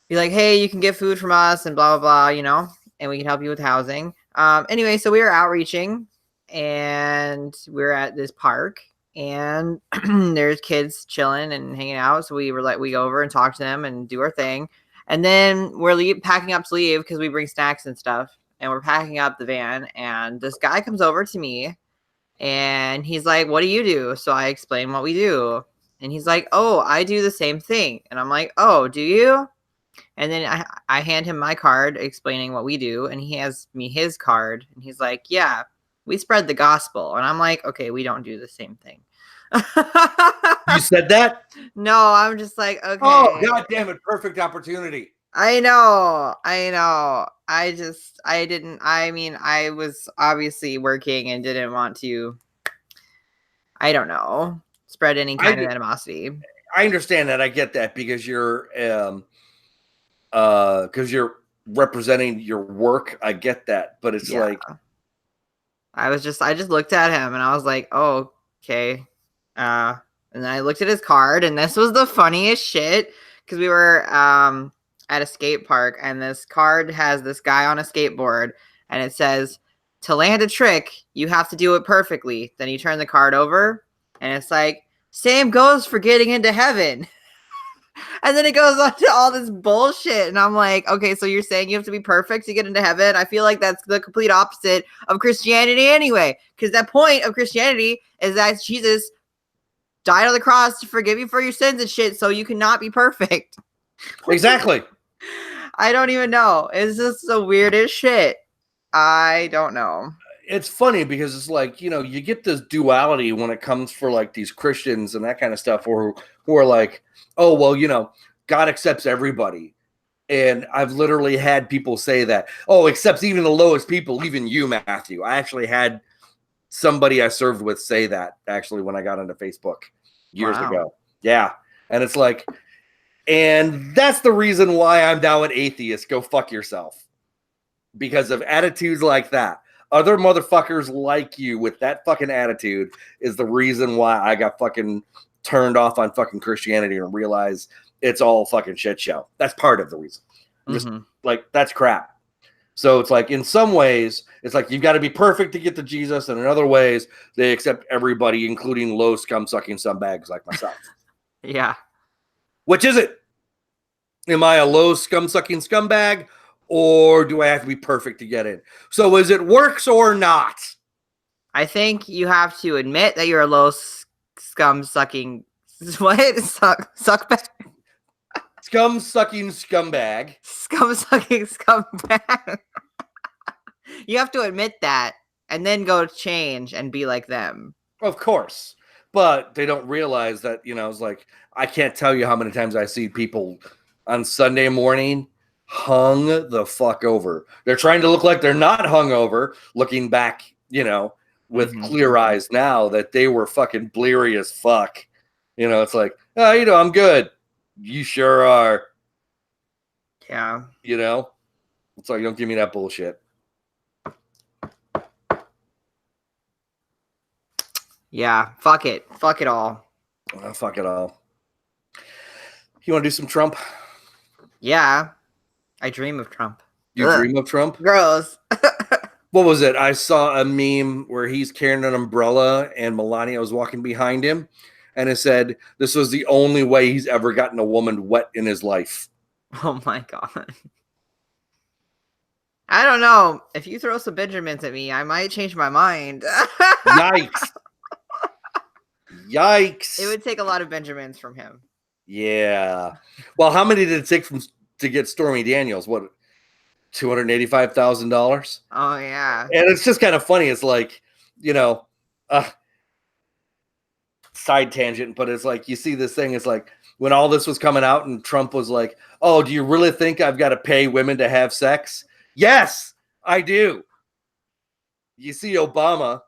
be like, hey, you can get food from us and blah blah blah, you know, and we can help you with housing. Anyway, so we were outreaching and we're at this park and there's kids chilling and hanging out. So we go over and talk to them and do our thing. And then we're packing up to leave because we bring snacks and stuff. And we're packing up the van. And this guy comes over to me and he's like, what do you do? So I explain what we do. And he's like, oh, I do the same thing. And I'm like, oh, do you? And then I hand him my card explaining what we do. And he has me his card. And he's like, yeah, we spread the gospel. And I'm like, okay, we don't do the same thing. You said that? No, I'm just like, okay. Oh, God damn it. Perfect opportunity. I know. I was obviously working and didn't want to, I don't know, spread any kind of animosity. I understand that. I get that because you're, because you're representing your work. I get that, but it's like, I just looked at him and I was like, oh, okay. And then I looked at his card, and this was the funniest shit because we were at a skate park, and this card has this guy on a skateboard, and it says, to land a trick, you have to do it perfectly. Then you turn the card over, and it's like, same goes for getting into heaven. And then it goes on to all this bullshit. And I'm like, okay, so you're saying you have to be perfect to get into heaven? I feel like that's the complete opposite of Christianity anyway. Because that point of Christianity is that Jesus died on the cross to forgive you for your sins and shit, so you cannot be perfect. exactly. I don't even know. It's just the weirdest shit. I don't know. It's funny because it's like, you know, you get this duality when it comes for like these Christians and that kind of stuff, or who are like, oh, well, you know, God accepts everybody. And I've literally had people say that, oh, accepts even the lowest people, even you, Matthew. I actually had somebody I served with say that actually when I got onto Facebook years ago. Yeah. And it's like, and that's the reason why I'm now an atheist. Go fuck yourself. Because of attitudes like that. Other motherfuckers like you with that fucking attitude is the reason why I got fucking turned off on fucking Christianity and realized it's all fucking shit show. That's part of the reason. Just like, that's crap. So it's like, in some ways, it's like you've got to be perfect to get to Jesus, and in other ways, they accept everybody, including low scum-sucking scumbags like myself. Yeah. Which is it? Am I a low scum-sucking scumbag, or do I have to be perfect to get in? So is it works or not? I think you have to admit that you're a low scum-sucking... What? Suckback? Scum-sucking scumbag. Scum-sucking scumbag. You have to admit that and then go change and be like them. Of course. But they don't realize that, you know, it's like, I can't tell you how many times I see people on Sunday morning hung the fuck over. They're trying to look like they're not hungover, looking back, you know, with clear eyes now, that they were fucking bleary as fuck. You know, it's like, oh, you know, I'm good. You sure are. Yeah. You know? It's like, don't give me that bullshit. Yeah. Fuck it. Fuck it all. Oh, fuck it all. You want to do some Trump? Yeah. I dream of Trump. You dream of Trump? Gross. What was it? I saw a meme where he's carrying an umbrella and Melania was walking behind him, and it said this was the only way he's ever gotten a woman wet in his life. Oh my God. I don't know. If you throw some Benjamins at me, I might change my mind. Yikes. Yikes. It would take a lot of Benjamins from him. Yeah. Well, how many did it take to get Stormy Daniels? What, $285,000? Oh, yeah. And it's just kind of funny. It's like, you know, side tangent, but it's like, you see this thing, it's like when all this was coming out and Trump was like, oh, do you really think I've got to pay women to have sex? Yes, I do. You see Obama,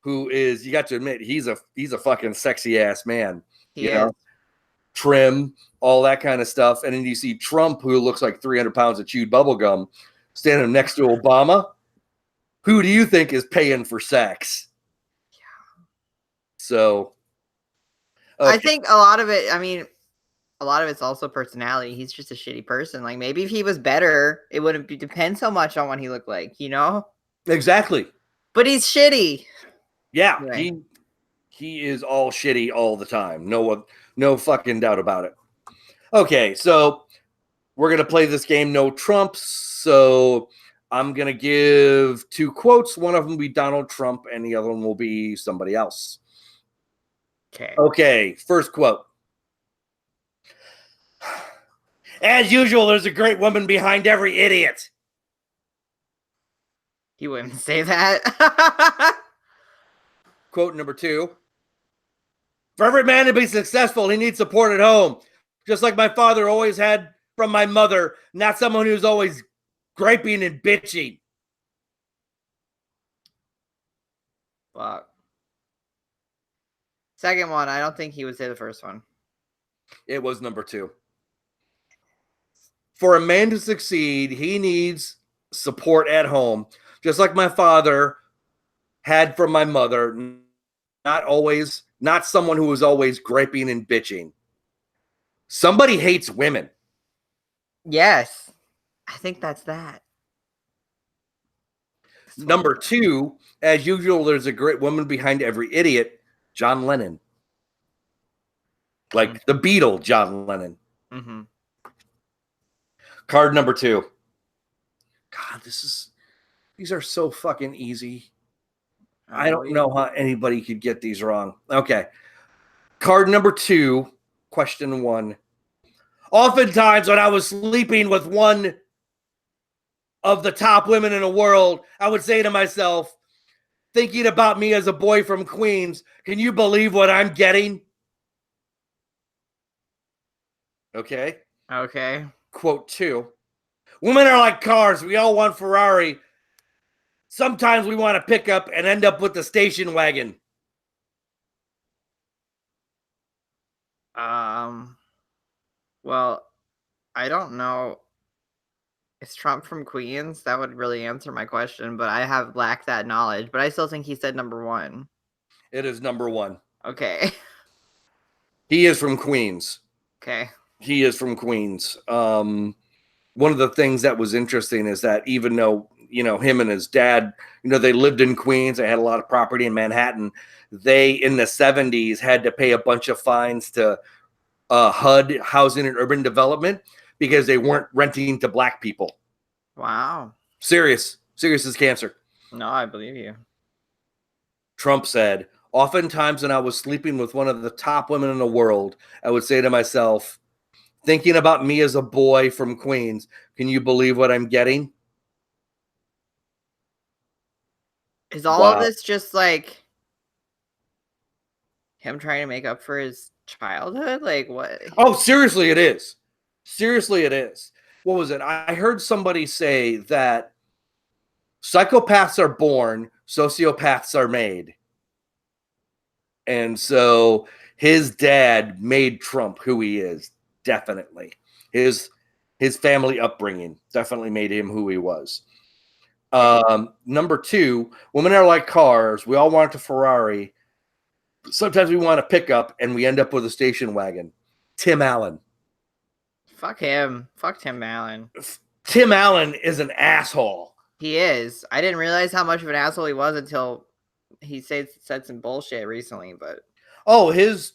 who is, you got to admit, he's a fucking sexy ass man. He is. Trim, all that kind of stuff. And then you see Trump, who looks like 300 pounds of chewed bubble gum, standing next to Obama. Who do you think is paying for sex? Yeah. So, okay. I think a lot of it, I mean, a lot of it's also personality. He's just a shitty person. Like, maybe if he was better, it wouldn't depend so much on what he looked like, you know? Exactly. But he's shitty. Yeah, anyway. he is all shitty all the time. No fucking doubt about it. Okay, so we're gonna play this game, no Trumps. So I'm gonna give two quotes. One of them will be Donald Trump, and the other one will be somebody else. Okay, first quote. As usual, there's a great woman behind every idiot. He wouldn't say that. Quote number two. For every man to be successful, he needs support at home. Just like my father always had from my mother, not someone who's always griping and bitching. Fuck. Second one, I don't think he would say the first one. It was number two. For a man to succeed, he needs support at home, just like my father had from my mother. Not someone who was always griping and bitching. Somebody hates women. Yes. I think that's that. Number two, as usual, there's a great woman behind every idiot, John Lennon. Like the Beatle, John Lennon. Mm-hmm. Card number two. God, these are so fucking easy. I don't know how anybody could get these wrong. Okay. Card number two, question one. Oftentimes, when I was sleeping with one of the top women in the world, I would say to myself, thinking about me as a boy from Queens, can you believe what I'm getting? Okay. Okay. Quote two. Women are like cars. We all want Ferrari. Sometimes we want to pick up and end up with the station wagon. Well, I don't know. Is Trump from Queens? That would really answer my question, but I have lacked that knowledge. But I still think he said number one. It is number one. Okay. He is from Queens. Okay. He is from Queens. One of the things that was interesting is that even though, him and his dad, they lived in Queens, they had a lot of property in Manhattan, they, in the 70s, had to pay a bunch of fines to HUD, Housing and Urban Development, because they weren't renting to black people. Wow. Serious as cancer. No, I believe you. Trump said, oftentimes when I was sleeping with one of the top women in the world, I would say to myself, thinking about me as a boy from Queens, can you believe what I'm getting? Is all of this just like him trying to make up for his childhood? Like what? Oh, seriously, it is. Seriously, it is. What was it? I heard somebody say that psychopaths are born, sociopaths are made. And so his dad made Trump who he is, definitely. His family upbringing definitely made him who he was. Number two, women are like cars. We all want a Ferrari. Sometimes we want a pickup, and we end up with a station wagon. Tim Allen. Fuck him. Fuck Tim Allen. Tim Allen is an asshole. He is. I didn't realize how much of an asshole he was until he said some bullshit recently, but his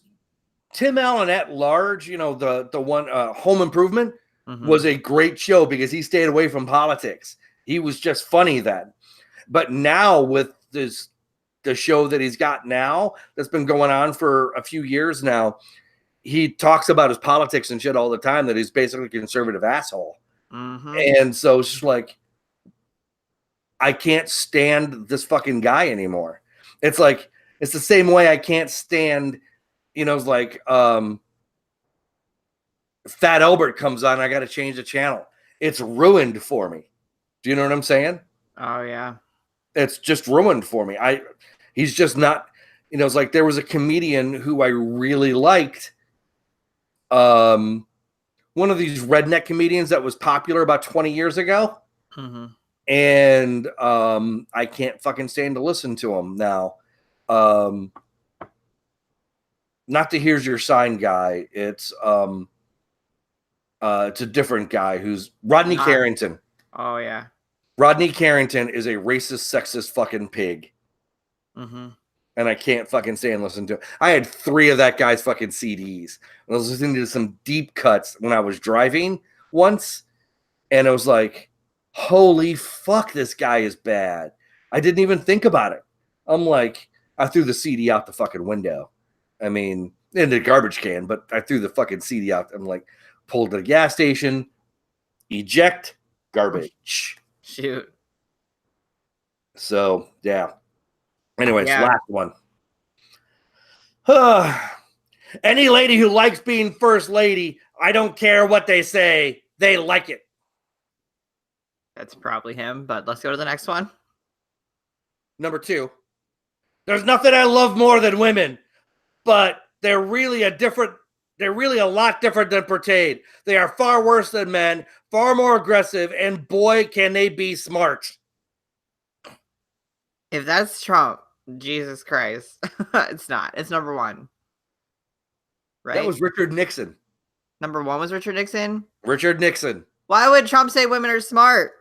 Tim Allen at Large, the one Home Improvement was a great show because he stayed away from politics. He was just funny then. But now with the show that he's got now that's been going on for a few years now, he talks about his politics and shit all the time, that he's basically a conservative asshole. And so it's just like, I can't stand this fucking guy anymore. It's like, it's the same way I can't stand, it's like Fat Albert comes on, I got to change the channel. It's ruined for me. Do you know what I'm saying? Oh yeah. It's just ruined for me. He's just not, it's like there was a comedian who I really liked. One of these redneck comedians that was popular about 20 years ago. And I can't fucking stand to listen to him now. Not the Here's Your Sign guy. It's a different guy who's Rodney Carrington. Oh yeah. Rodney Carrington is a racist, sexist fucking pig. And I can't fucking stand listening to it. I had 3 of that guy's fucking CDs. I was listening to some deep cuts when I was driving once, and I was like, holy fuck, this guy is bad. I didn't even think about it. I'm like, I threw the CD out the fucking window. I mean, in the garbage can, but I threw the fucking CD out. I'm like, pulled to the gas station, eject, garbage. Shoot. So, yeah. Anyways, Yeah. last one. Any lady who likes being first lady, I don't care what they say. They like it. That's probably him, but let's go to the next one. Number 2. There's nothing I love more than women, but they're really a different They're really a lot different than portrayed. They are far worse than men, far more aggressive, and boy, can they be smart. If that's Trump, Jesus Christ. It's not. It's number one. Right? That was Richard Nixon. Number one was Richard Nixon? Richard Nixon. Why would Trump say women are smart?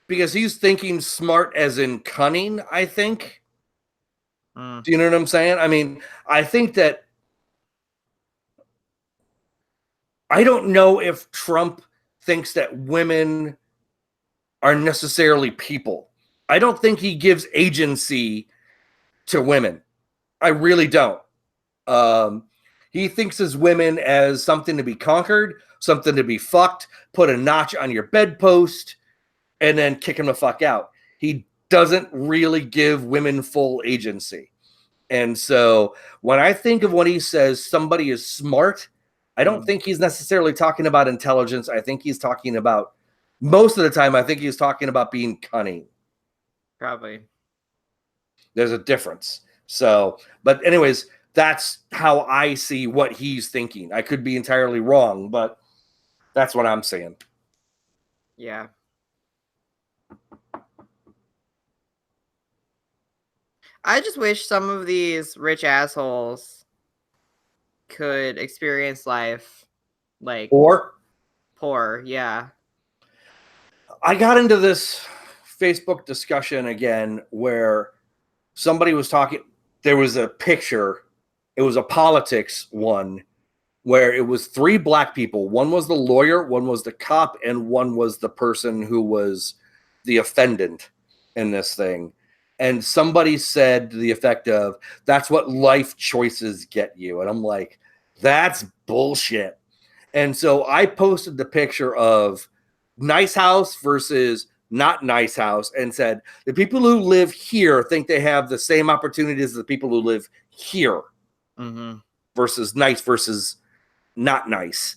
Because he's thinking smart as in cunning, I think. Mm. Do you know what I'm saying? I mean, I think that I don't know if Trump thinks that women are necessarily people. I don't think he gives agency to women. I really don't. He thinks as women as something to be conquered, something to be fucked, put a notch on your bedpost, and then kick him the fuck out. He doesn't really give women full agency. And so when I think of when he says somebody is smart, I don't think he's necessarily talking about intelligence. I think he's talking about, most of the time, I think he's talking about being cunning. Probably. There's a difference. So, but anyways, that's how I see what he's thinking. I could be entirely wrong, but that's what I'm saying. Yeah. I just wish some of these rich assholes could experience life like poor. Yeah. I got into this Facebook discussion again where somebody was talking. There was a picture. It was a politics one where it was 3 black people. One was the lawyer, one was the cop, and one was the person who was the offendant in this thing. And somebody said to the effect of, that's what life choices get you. And I'm like, that's bullshit. And so I posted the picture of nice house versus not nice house and said, the people who live here think they have the same opportunities as the people who live here versus nice versus not nice,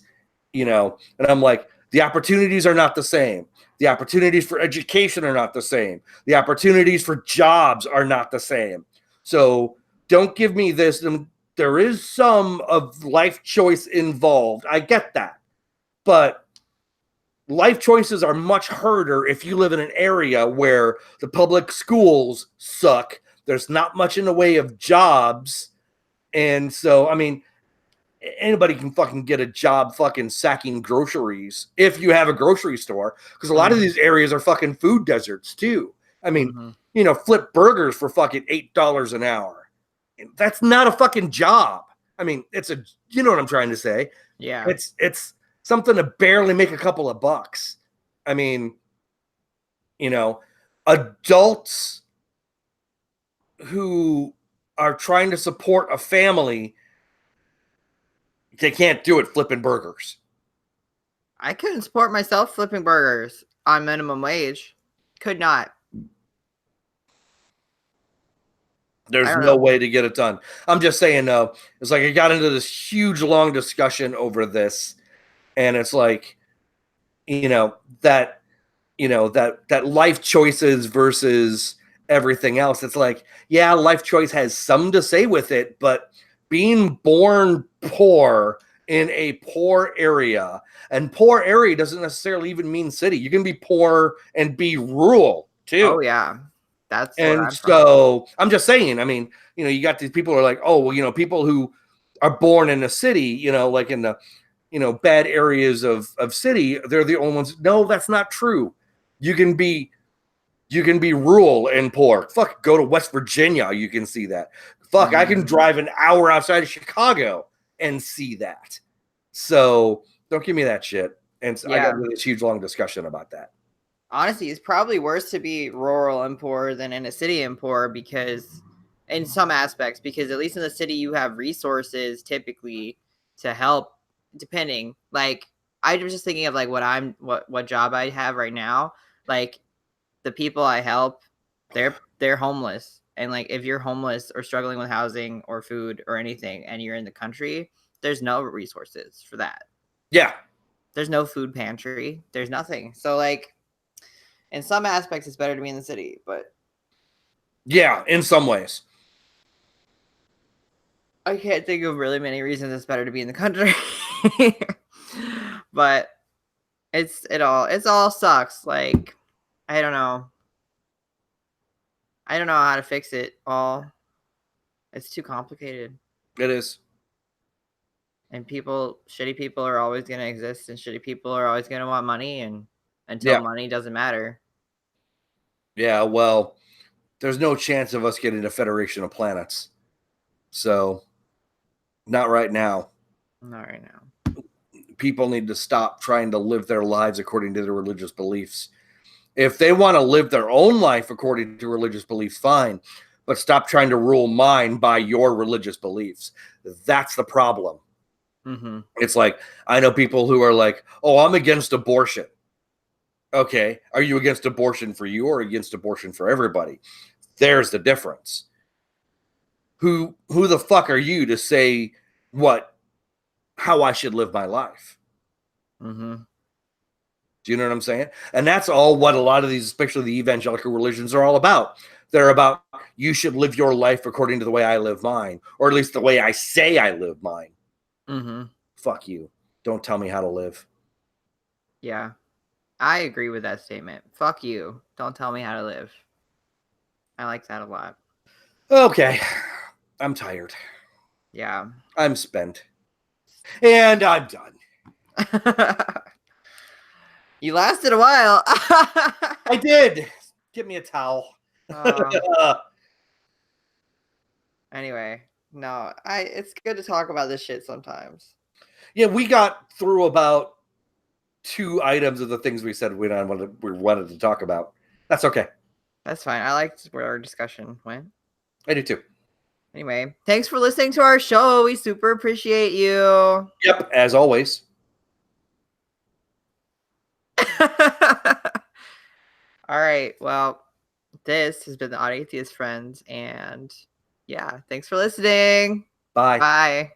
you know? And I'm like, the opportunities are not the same. The opportunities for education are not the same. The opportunities for jobs are not the same. So don't give me this. And there is some of life choice involved. I get that. But life choices are much harder if you live in an area where the public schools suck. There's not much in the way of jobs. And so, I mean, anybody can fucking get a job fucking sacking groceries if you have a grocery store, because a lot of these areas are fucking food deserts too. I mean, you know, flip burgers for fucking $8 an hour. That's not a fucking job. I mean, it's a, you know what I'm trying to say? Yeah. It's something to barely make a couple of bucks. I mean, you know, adults who are trying to support a family, they can't do it flipping burgers. I couldn't support myself flipping burgers on minimum wage. Could not. There's no way to get it done. I'm just saying, though, it's like I got into this huge, long discussion over this, and it's like, that life choices versus everything else. It's like, yeah, life choice has some to say with it, but being born poor in a poor area, and poor area doesn't necessarily even mean city. You can be poor and be rural too. Oh yeah. That's and so I'm just saying, I mean, you got these people who are like, oh, well, people who are born in a city, like in the, bad areas of city, they're the only ones. No, that's not true. You can be rural and poor. Fuck, go to West Virginia. You can see that. Fuck, I can drive an hour outside of Chicago and see that. So don't give me that shit. And so I got really huge, long discussion about that. Honestly, it's probably worse to be rural and poor than in a city and poor, because in some aspects, because at least in the city you have resources typically to help, depending. Like, I was just thinking of like what job I have right now. Like, the people I help, they're homeless. And like, if you're homeless or struggling with housing or food or anything and you're in the country, there's no resources for that. Yeah. There's no food pantry. There's nothing. So like, in some aspects, it's better to be in the city, but yeah, in some ways. I can't think of really many reasons it's better to be in the country. But it all sucks. Like, I don't know. I don't know how to fix it all. It's too complicated. It is. And shitty people are always going to exist, and shitty people are always going to want money, and until Yeah. money doesn't matter. Yeah, well, there's no chance of us getting a Federation of Planets. So, not right now. Not right now. People need to stop trying to live their lives according to their religious beliefs. If they want to live their own life according to religious beliefs, fine. But stop trying to rule mine by your religious beliefs. That's the problem. Mm-hmm. It's like, I know people who are like, oh, I'm against abortion. Okay, are you against abortion for you or against abortion for everybody? There's the difference. Who the fuck are you to say how I should live my life? Mm-hmm. Do you know what I'm saying? And that's all what a lot of these, especially the evangelical religions, are all about. They're about, you should live your life according to the way I live mine, or at least the way I say I live mine. Mm-hmm. Fuck you. Don't tell me how to live. Yeah. I agree with that statement. Fuck you. Don't tell me how to live. I like that a lot. Okay. I'm tired. Yeah. I'm spent. And I'm done. You lasted a while. I did. Give me a towel. Anyway, no, it's good to talk about this shit sometimes. Yeah, we got through about 2 items of the things we said we wanted to talk about. That's okay. That's fine. I liked where our discussion went. I do too. Anyway, thanks for listening to our show. We super appreciate you. Yep, as always. All right. Well, this has been the Odd Atheist Friends. And yeah, thanks for listening. Bye. Bye.